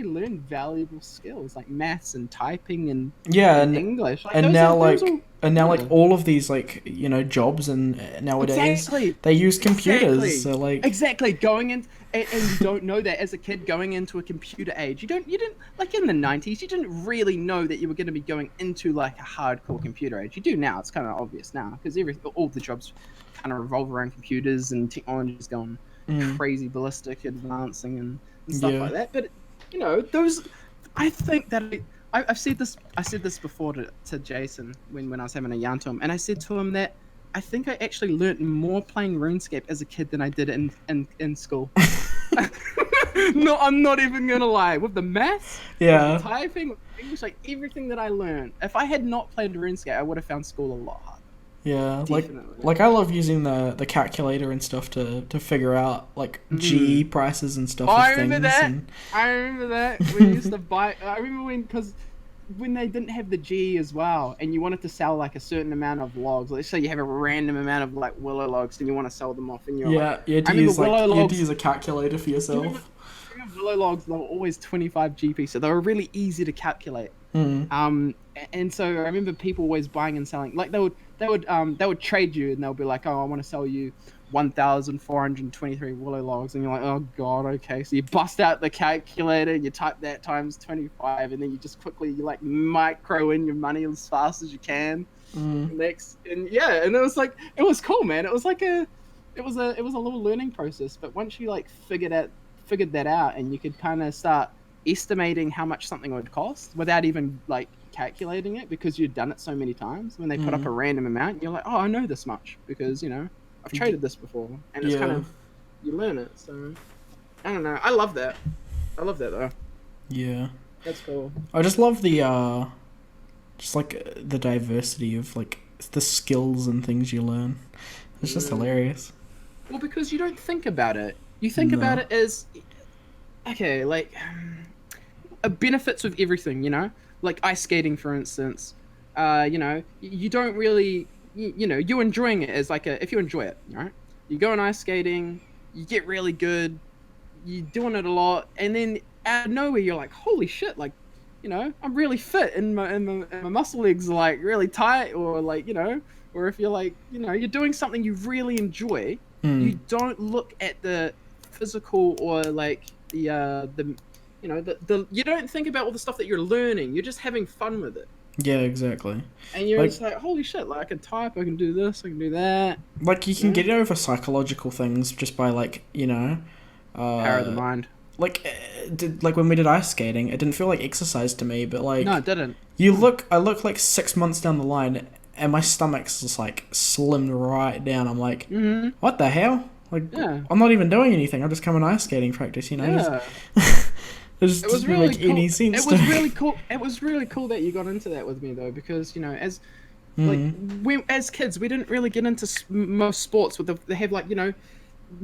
[SPEAKER 2] learn valuable skills like maths and typing and English. Like,
[SPEAKER 1] and now all of these jobs and nowadays they use computers. So like
[SPEAKER 2] going in and you don't know that as a kid going into a computer age. You didn't like in the 90s. You didn't really know that you were going to be going into like a hardcore computer age. You do now. It's kind of obvious now because all the jobs kind of revolve around computers and technology is going crazy, ballistic, advancing and stuff like that. But those, I think that I've said this before to Jason when I was having a yarn to him, and I said to him that I think I actually learnt more playing RuneScape as a kid than I did in school. No, I'm not even gonna lie. With the maths, with the typing, with English, like everything that I learned, if I had not played RuneScape, I would have found school a lot harder.
[SPEAKER 1] Yeah, like I love using the calculator and stuff to figure out like G prices and stuff.
[SPEAKER 2] I remember that. We used to buy. I remember when they didn't have the G as well, and you wanted to sell like a certain amount of logs. Let's say you have a random amount of like willow logs, and you want to sell them off, and you had to use a calculator for yourself. Willow logs, they were always 25 GP, so they were really easy to calculate. And so I remember people always buying and selling. Like they would trade you, and they'll be like, "Oh, I want to sell you 1,423 willow logs," and you're like, "Oh god, okay." So you bust out the calculator, you type that times 25, and then you just quickly micro in your money as fast as you can. And it was cool, man. It was a little learning process. But once you figured that out, and you could kind of start estimating how much something would cost without even calculating it because you'd done it so many times. When they put up a random amount, you're like, "Oh, I know this much because I've traded this before," and it's kind of you learn it. So I don't know. I love that though.
[SPEAKER 1] Yeah,
[SPEAKER 2] that's cool.
[SPEAKER 1] I just love the the diversity of the skills and things you learn. It's just hilarious.
[SPEAKER 2] Well, because you don't think about it. You think about it as benefits of everything. Like ice skating, for instance. You don't really. You're enjoying it as if you enjoy it, right? You go on ice skating, you get really good, you're doing it a lot, and then out of nowhere you're like, holy shit, I'm really fit and my muscle legs are really tight, or or if you're you're doing something you really enjoy, you don't look at the physical or you don't think about all the stuff that you're learning. You're just having fun with it.
[SPEAKER 1] Yeah, exactly.
[SPEAKER 2] And you're just holy shit, I can type, I can do this, I can do that.
[SPEAKER 1] You can get over psychological things just by
[SPEAKER 2] power of the mind.
[SPEAKER 1] When we did ice skating, it didn't feel like exercise to me, but
[SPEAKER 2] no, it didn't.
[SPEAKER 1] I look 6 months down the line, and my stomach's just slimmed right down. I'm like, what the hell? Like,
[SPEAKER 2] Yeah.
[SPEAKER 1] I'm not even doing anything. I'm just coming ice skating practice, you know?
[SPEAKER 2] Yeah.
[SPEAKER 1] It just
[SPEAKER 2] It was
[SPEAKER 1] doesn't
[SPEAKER 2] really
[SPEAKER 1] make
[SPEAKER 2] cool.
[SPEAKER 1] any sense
[SPEAKER 2] It
[SPEAKER 1] to
[SPEAKER 2] was
[SPEAKER 1] me.
[SPEAKER 2] really cool. It was really cool that you got into that with me though, because you know, as like we as kids, we didn't really get into most sports. They have like, you know,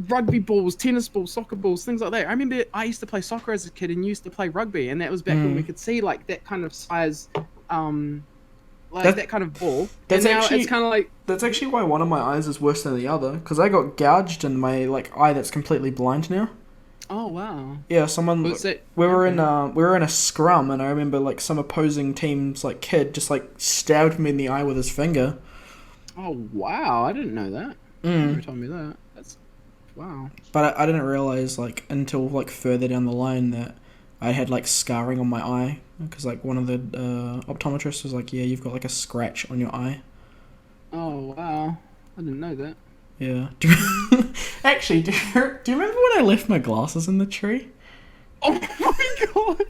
[SPEAKER 2] rugby balls, tennis balls, soccer balls, things like that. I remember I used to play soccer as a kid and used to play rugby, and that was back when we could see like that kind of size, that kind of ball. And now it's kind of like
[SPEAKER 1] that's actually why one of my eyes is worse than the other, because I got gouged in my like eye that's completely blind now.
[SPEAKER 2] oh wow.
[SPEAKER 1] Yeah, we were in a scrum, and I remember like some opposing team's like kid just like stabbed me in the eye with his finger.
[SPEAKER 2] Oh wow, I didn't know that. You never told me that. That's wow.
[SPEAKER 1] But I didn't realize like until like further down the line that I had like scarring on my eye, because like one of the optometrists was like, yeah, you've got like a scratch on your eye.
[SPEAKER 2] Oh wow, I didn't know that.
[SPEAKER 1] Yeah. Actually, do you remember when I left my glasses in the tree?
[SPEAKER 2] Oh my god.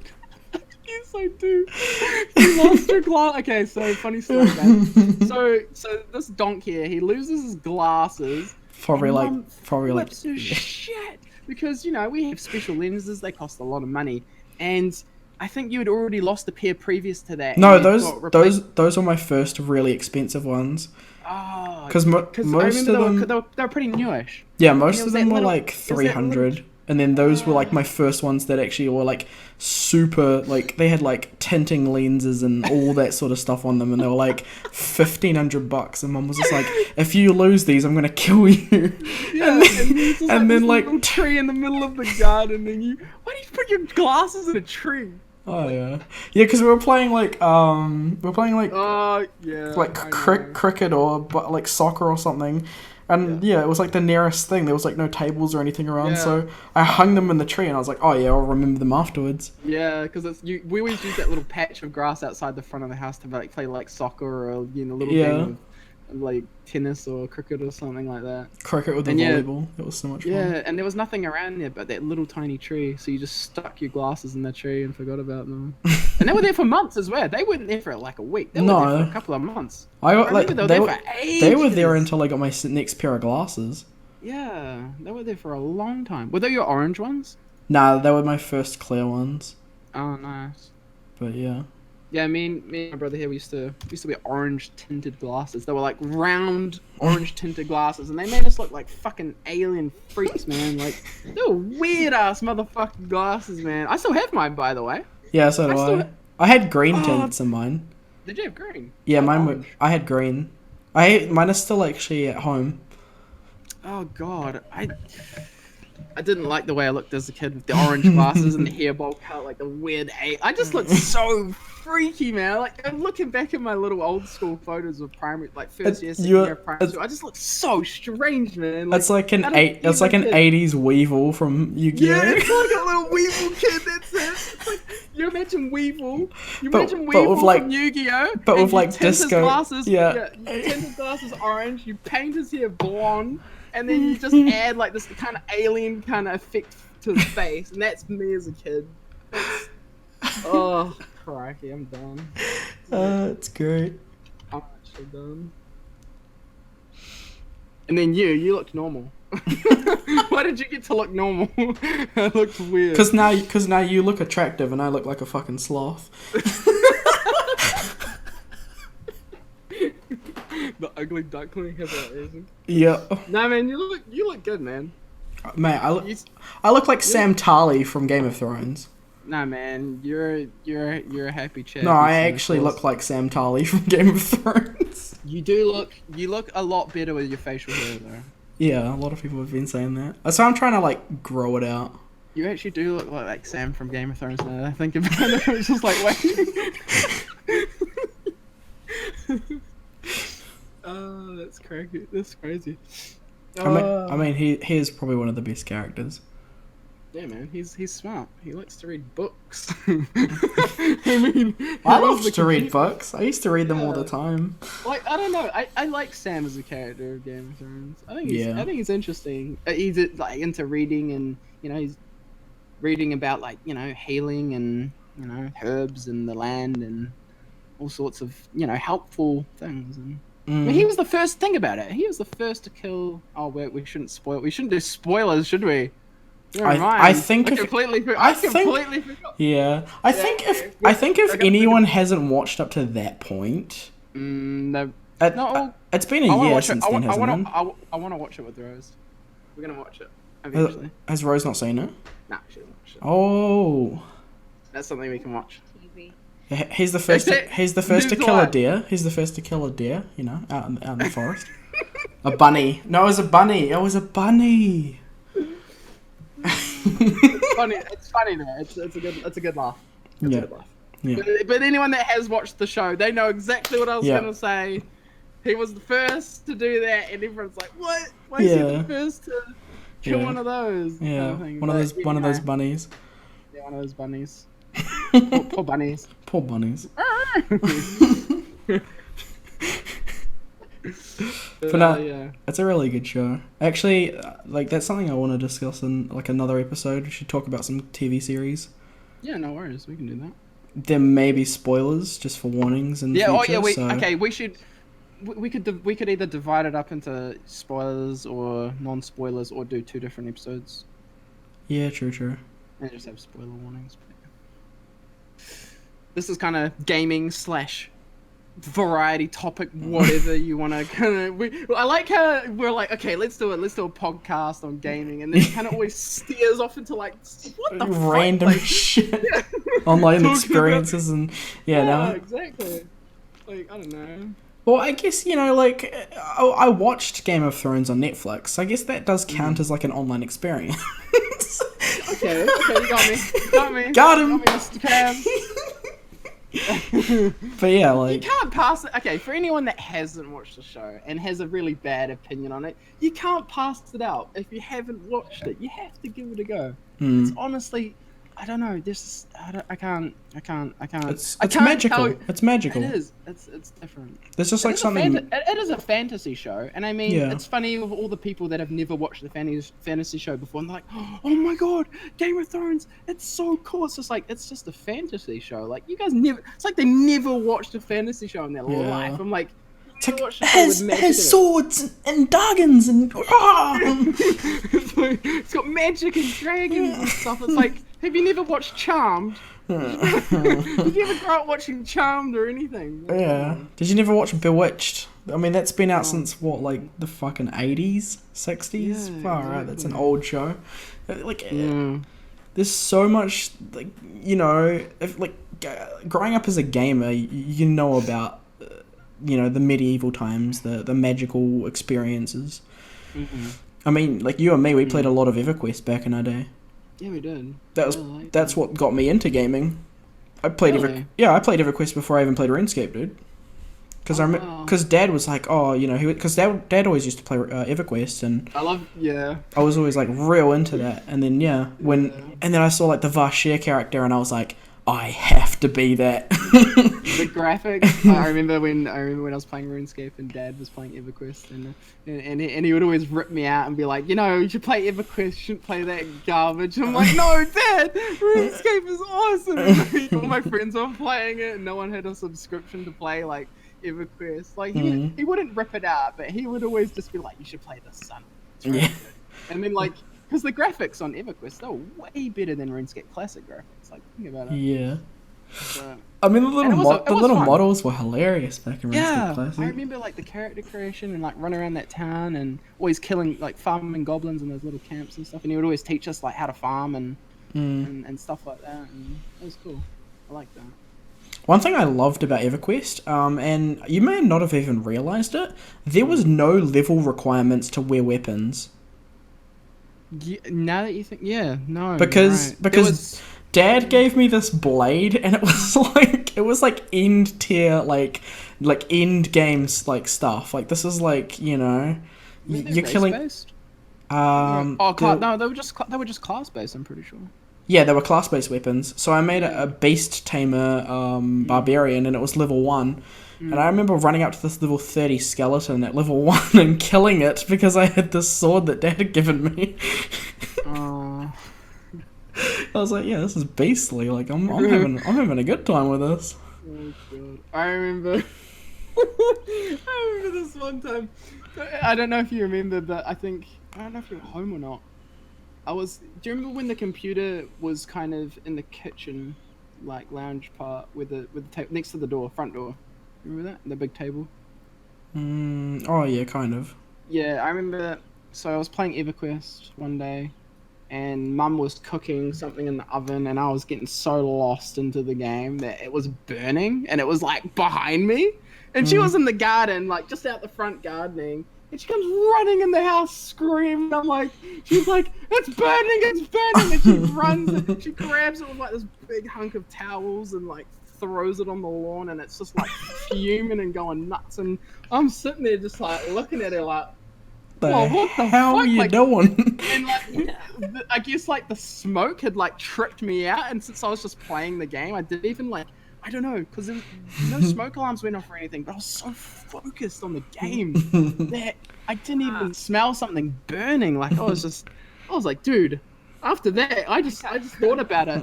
[SPEAKER 2] Yes, I do. You lost your glass. Okay, so funny story, man. So this donk here, he loses his glasses.
[SPEAKER 1] Probably like
[SPEAKER 2] his shit, because you know we have special lenses. They cost a lot of money, and I think you had already lost a pair previous to that.
[SPEAKER 1] No, those were my first really expensive ones.
[SPEAKER 2] Oh,
[SPEAKER 1] because most of them
[SPEAKER 2] they were pretty newish.
[SPEAKER 1] Yeah, most of them were like 300, and then those were like my first ones that actually were like super, like they had like tinting lenses and all that sort of stuff on them, and they were like $1,500. And Mum was just like, if you lose these, I'm gonna kill you.
[SPEAKER 2] Yeah, and then like little tree in the middle of the garden, and why do you put your glasses in a tree?
[SPEAKER 1] Oh yeah, because we were playing like cricket or like soccer or something, and yeah, it was like the nearest thing. There was like no tables or anything around, so I hung them in the tree, and I was like, oh yeah, I'll remember them afterwards.
[SPEAKER 2] Yeah, because we always use that little patch of grass outside the front of the house to like play like soccer or little game of like tennis or cricket or something like that.
[SPEAKER 1] Cricket with the volleyball. It was so much fun.
[SPEAKER 2] Yeah, and there was nothing around there but that little tiny tree, so you just stuck your glasses in the tree and forgot about them. And they were there for months as well. They weren't there for like a week. They were there for a couple of months.
[SPEAKER 1] I got like
[SPEAKER 2] they were there for ages.
[SPEAKER 1] They were there until I got my next pair of glasses.
[SPEAKER 2] Yeah, they were there for a long time. Were they your orange ones?
[SPEAKER 1] Nah, they were my first clear ones.
[SPEAKER 2] Oh, nice.
[SPEAKER 1] But yeah.
[SPEAKER 2] Yeah, me and my brother here, we used to wear orange tinted glasses. They were like round orange tinted glasses, and they made us look like fucking alien freaks, man. Like they were weird ass motherfucking glasses, man. I still have mine, by the way.
[SPEAKER 1] Yeah, so do I. I had green tints in mine.
[SPEAKER 2] Did you have green?
[SPEAKER 1] Yeah, I had green. Mine is still actually at home.
[SPEAKER 2] Oh god, I didn't like the way I looked as a kid with the orange glasses and the hairball cut, like the weird I just looked so freaky, man. Like I'm looking back at my little old school photos of primary, like first year, second year of primary school. I just look so strange, man.
[SPEAKER 1] Like, it's like an 80s Weevil from Yu-Gi-Oh.
[SPEAKER 2] Yeah, it's like a little Weevil kid. That's it. It's like you imagine Weevil. From Yu-Gi-Oh.
[SPEAKER 1] But with like
[SPEAKER 2] His
[SPEAKER 1] disco
[SPEAKER 2] glasses,
[SPEAKER 1] you
[SPEAKER 2] tint his glasses orange. You paint his hair blonde. And then you just add like this kind of alien kind of effect to his face, and that's me as a kid. Oh, crikey, I'm done.
[SPEAKER 1] It's great.
[SPEAKER 2] I'm actually done. And then you looked normal. Why did you get to look normal? I looked weird.
[SPEAKER 1] Because now you look attractive, and I look like a fucking sloth.
[SPEAKER 2] The ugly duckling have that reason.
[SPEAKER 1] Yeah.
[SPEAKER 2] Nah, man, you look good, man.
[SPEAKER 1] Man, I look like Sam Tarly from Game of Thrones.
[SPEAKER 2] Nah, man, you're a happy chap.
[SPEAKER 1] No, I actually look like Sam Tarly from Game of Thrones.
[SPEAKER 2] You look a lot better with your facial hair, though.
[SPEAKER 1] Yeah, a lot of people have been saying that. So I'm trying to like grow it out.
[SPEAKER 2] You actually do look like Sam from Game of Thrones now that I think about it. It's just like, wait. Oh, that's crazy. That's crazy.
[SPEAKER 1] I mean, he is probably one of the best characters.
[SPEAKER 2] Yeah, man, he's smart. He likes to read books. I
[SPEAKER 1] love to read books. I used to read them all the time.
[SPEAKER 2] Like, I don't know. I like Sam as a character of Game of Thrones. I think he's interesting. He's like into reading, and he's reading about like healing and herbs and the land and all sorts of helpful things. And I mean, he was the first thing about it. He was the first to kill. Oh wait, we shouldn't spoil. We shouldn't do spoilers, should we?
[SPEAKER 1] I think
[SPEAKER 2] I completely forgot.
[SPEAKER 1] Yeah, I think if anyone hasn't watched up to that point,
[SPEAKER 2] no,
[SPEAKER 1] it's been a year since then, hasn't it?
[SPEAKER 2] I want to watch it with Rose. We're gonna watch it eventually.
[SPEAKER 1] Has Rose not seen it?
[SPEAKER 2] Nah, she hasn't watched it.
[SPEAKER 1] Oh,
[SPEAKER 2] that's something we can watch.
[SPEAKER 3] TV.
[SPEAKER 1] He's the first. He's the first to kill a deer. He's the first to kill a deer. You know, out in the forest. A bunny. No, it was a bunny. It was a bunny.
[SPEAKER 2] It's funny though. It's a good laugh. It's a good laugh.
[SPEAKER 1] Yeah.
[SPEAKER 2] But anyone that has watched the show, they know exactly what I was gonna say. He was the first to do that, and everyone's like, "What? Why is he the first to kill one of those?"
[SPEAKER 1] Yeah,
[SPEAKER 2] kind of
[SPEAKER 1] one of those bunnies.
[SPEAKER 2] Yeah, one of those bunnies. Poor bunnies.
[SPEAKER 1] Poor bunnies. But no, it's a really good show. Actually, like that's something I want to discuss in like another episode. We should talk about some TV series.
[SPEAKER 2] Yeah, no worries. We can do that.
[SPEAKER 1] There may be spoilers, just for warnings and future,
[SPEAKER 2] okay. We should. We could either divide it up into spoilers or non-spoilers, or do 2 different episodes.
[SPEAKER 1] Yeah, true.
[SPEAKER 2] And just have spoiler warnings. This is kind of gaming / variety topic, whatever you want to kind of. I like how we're like, okay, let's do a podcast on gaming, and then it kind of always steers off into like what the
[SPEAKER 1] random
[SPEAKER 2] fuck?
[SPEAKER 1] shit, online experiences, and
[SPEAKER 2] exactly. Like I don't know.
[SPEAKER 1] Well, I guess like I watched Game of Thrones on Netflix. I guess that does count as like an online experience.
[SPEAKER 2] Okay, you got me.
[SPEAKER 1] Got him.
[SPEAKER 2] Got me, Mr. Cam.
[SPEAKER 1] But yeah, like
[SPEAKER 2] you can't pass it. Okay, for anyone that hasn't watched the show and has a really bad opinion on it, you can't pass it out. If you haven't watched it, you have to give it a go. It's honestly, I don't know. I can't.
[SPEAKER 1] It's magical. It's magical.
[SPEAKER 2] It is. It's different.
[SPEAKER 1] There's just like something.
[SPEAKER 2] It is a fantasy show, and I mean, it's funny with all the people that have never watched the fantasy show before, and they're like, "Oh my god, Game of Thrones! It's so cool." It's just like it's just a fantasy show. Like you guys never. It's like they never watched a fantasy show in their life. I'm like.
[SPEAKER 1] It has swords and dragons and
[SPEAKER 2] it's got magic and dragons and stuff. It's like, have you never watched Charmed? Did you ever grow up watching Charmed or anything?
[SPEAKER 1] Yeah. Did you never watch Bewitched? I mean, that's been out since what, like the fucking 80s, 60s?
[SPEAKER 2] Yeah,
[SPEAKER 1] Far right, that's an old show. Like, there's so much, like, if like growing up as a gamer, you know about. The medieval times, the magical experiences. I mean, like you and me, we played a lot of EverQuest back in our day.
[SPEAKER 2] Yeah, we did.
[SPEAKER 1] That's what got me into gaming. I played I played EverQuest before I even played RuneScape, dude. Because Dad was like, because Dad always used to play EverQuest, and I was always like real into that. And then and then I saw like the Varshir character, and I was like, I have to be that.
[SPEAKER 2] The graphics. I remember when I was playing RuneScape and Dad was playing EverQuest, and he would always rip me out and be like, you should play EverQuest, you shouldn't play that garbage. And I'm like, no, Dad, RuneScape is awesome. And all my friends were playing it, and no one had a subscription to play like EverQuest. Like he wouldn't rip it out, but he would always just be like, you should play this, son. It's really good. And then like. Because the graphics on EverQuest, they're way better than RuneScape Classic graphics. Like, think about it.
[SPEAKER 1] Yeah.
[SPEAKER 2] But,
[SPEAKER 1] I mean, the little models were hilarious back in RuneScape Classic.
[SPEAKER 2] I remember, like, the character creation and, like, running around that town and always killing, like, farming goblins in those little camps and stuff. And he would always teach us, like, how to farm and stuff like that. And it was cool. I like that.
[SPEAKER 1] One thing I loved about EverQuest, and you may not have even realised it, there was no level requirements to wear weapons.
[SPEAKER 2] Yeah, now that you think,
[SPEAKER 1] because Dad gave me this blade, and it was like end tier, like end games like stuff. Like this is like you're killing.
[SPEAKER 2] Based? No, they were just class based. I'm pretty sure.
[SPEAKER 1] Yeah, they were class based weapons. So I made a beast tamer barbarian, and it was level 1. And I remember running up to this level 30 skeleton at level 1 and killing it because I had this sword that Dad had given me. I was like, yeah, this is beastly. Like I'm having a good time with this.
[SPEAKER 2] Oh god. I remember I remember this one time. I don't know if you remember, but I don't know if you were home or not. Do you remember when the computer was kind of in the kitchen, like lounge part with the table next to the door, front door? Remember that? The big table?
[SPEAKER 1] Oh yeah, kind of.
[SPEAKER 2] Yeah, I remember. So I was playing EverQuest one day, and Mum was cooking something in the oven, and I was getting so lost into the game that it was burning, and it was like behind me, and she was in the garden, like just out the front gardening, and she comes running in the house screaming. I'm like, she's like, it's burning, and she runs, and she grabs it with like this big hunk of towels and like throws it on the lawn, and it's just like fuming and going nuts, and I'm sitting there just like looking at her like,
[SPEAKER 1] what the hell are you doing?
[SPEAKER 2] And like, I guess like the smoke had like tripped me out, and since I was just playing the game, I didn't even like, I don't know, because no smoke alarms went off or anything, but I was so focused on the game that I didn't even smell something burning. Like I was like, dude. After that, I just thought about it.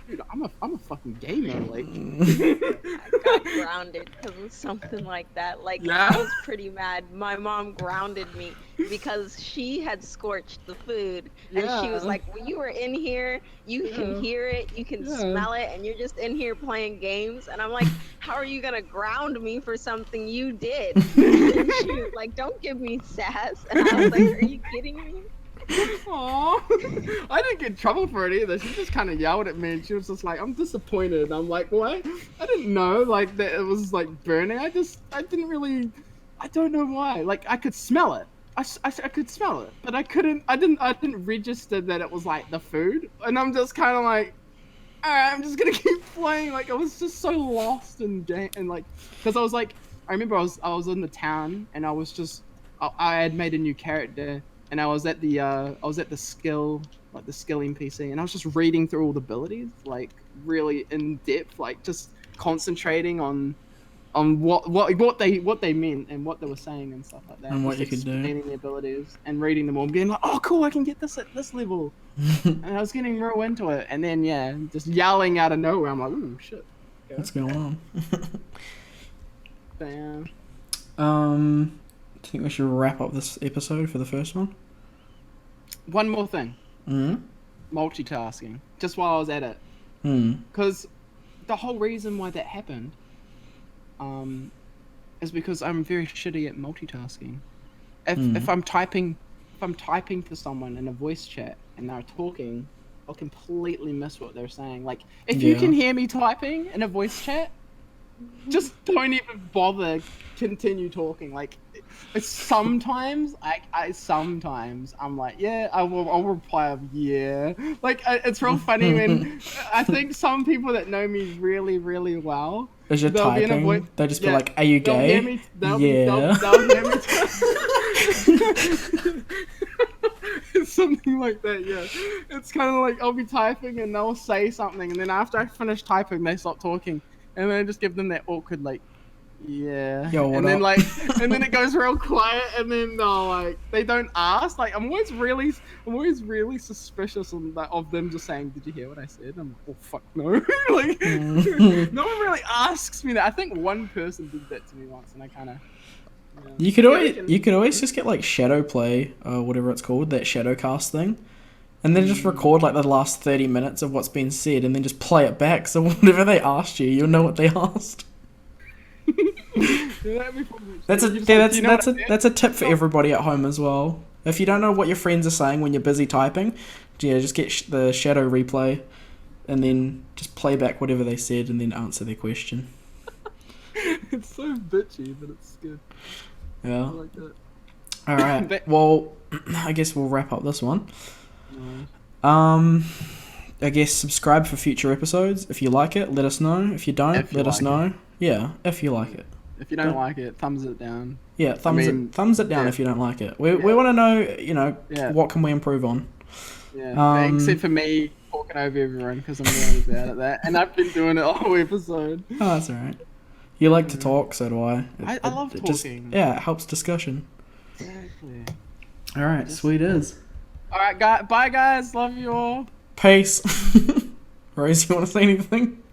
[SPEAKER 2] Dude, I'm a fucking gamer. Like,
[SPEAKER 3] I got grounded because of something like that. Like,
[SPEAKER 2] yeah?
[SPEAKER 3] I was pretty mad. My mom grounded me because she had scorched the food, and she was like, "When you were in here, you can hear it, you can smell it, and you're just in here playing games." And I'm like, "How are you gonna ground me for something you did?" And she was like, "Don't give me sass." And I was like, "Are you kidding me?"
[SPEAKER 2] Aww. I didn't get in trouble for it either. She just kind of yelled at me, and she was just like, "I'm disappointed." And I'm like, "What? I didn't know like that it was like burning. I didn't really. I don't know why. Like I could smell it. I could smell it, but I didn't register that it was like the food. And I'm just kind of like, alright, I'm just gonna keep playing. Like I was just so lost in game, and like, because I was like, I remember I was in the town, and I had made a new character. And I was at the skill NPC, and I was just reading through all the abilities, like really in depth, like just concentrating on what they meant and what they were saying and stuff like that.
[SPEAKER 1] And what you could do.
[SPEAKER 2] Explaining the abilities and reading them all, being like, oh cool, I can get this at this level. And I was getting real into it, and then just yelling out of nowhere, I'm like, ooh shit. Okay.
[SPEAKER 1] What's going on?
[SPEAKER 2] Damn.
[SPEAKER 1] I think we should wrap up this episode for the first one.
[SPEAKER 2] One more thing. Multitasking. Just while I was at it. Because the whole reason why that happened is because I'm very shitty at multitasking. If I'm typing to someone in a voice chat and they're talking, I'll completely miss what they're saying. Like if you can hear me typing in a voice chat, just don't even bother continue talking. Like sometimes sometimes I'm like, yeah, I'll reply of yeah. Like it's real funny when I think some people that know me really really well,
[SPEAKER 1] as you're typing, they'll just be like, are you gay?
[SPEAKER 2] They'll hear me it's something like that. Yeah, it's kind of like I'll be typing and they'll say something, and then after I finish typing they stop talking, and then I just give them that awkward like, yeah.
[SPEAKER 1] Yo, what
[SPEAKER 2] and then
[SPEAKER 1] up?
[SPEAKER 2] like, and then it goes real quiet, and then like they don't ask. Like I'm always really suspicious of them just saying, "Did you hear what I said?" I'm like, "Oh fuck no!" Like no one really asks me that. I think one person did that to me once, and I kind of.
[SPEAKER 1] You could always just get like shadow play, whatever it's called, that shadow cast thing. And then just record like the last 30 minutes of what's been said, and then just play it back. So whatever they asked you, you'll know what they asked. That's a tip for everybody at home as well. If you don't know what your friends are saying when you're busy typing, just get the shadow replay, and then just play back whatever they said, and then answer their question.
[SPEAKER 2] It's so bitchy, but it's good.
[SPEAKER 1] Yeah.
[SPEAKER 2] I like that.
[SPEAKER 1] All right. Well, I guess we'll wrap up this one. I guess subscribe for future episodes. If you like it, let us know. If you don't, let us know. Yeah, if you like it.
[SPEAKER 2] If you don't like it, thumbs it down.
[SPEAKER 1] Yeah, thumbs it down if you don't like it. We want to know, what can we improve on.
[SPEAKER 2] Yeah, except for me talking over everyone because I'm really bad at that, and I've been doing it the whole episode.
[SPEAKER 1] Oh, that's alright. You like to talk, so do I.
[SPEAKER 2] I love talking.
[SPEAKER 1] It helps discussion.
[SPEAKER 2] Exactly.
[SPEAKER 1] Alright, sweet as.
[SPEAKER 2] Alright, bye guys. Love you all.
[SPEAKER 1] Peace. Rose, you want to say anything?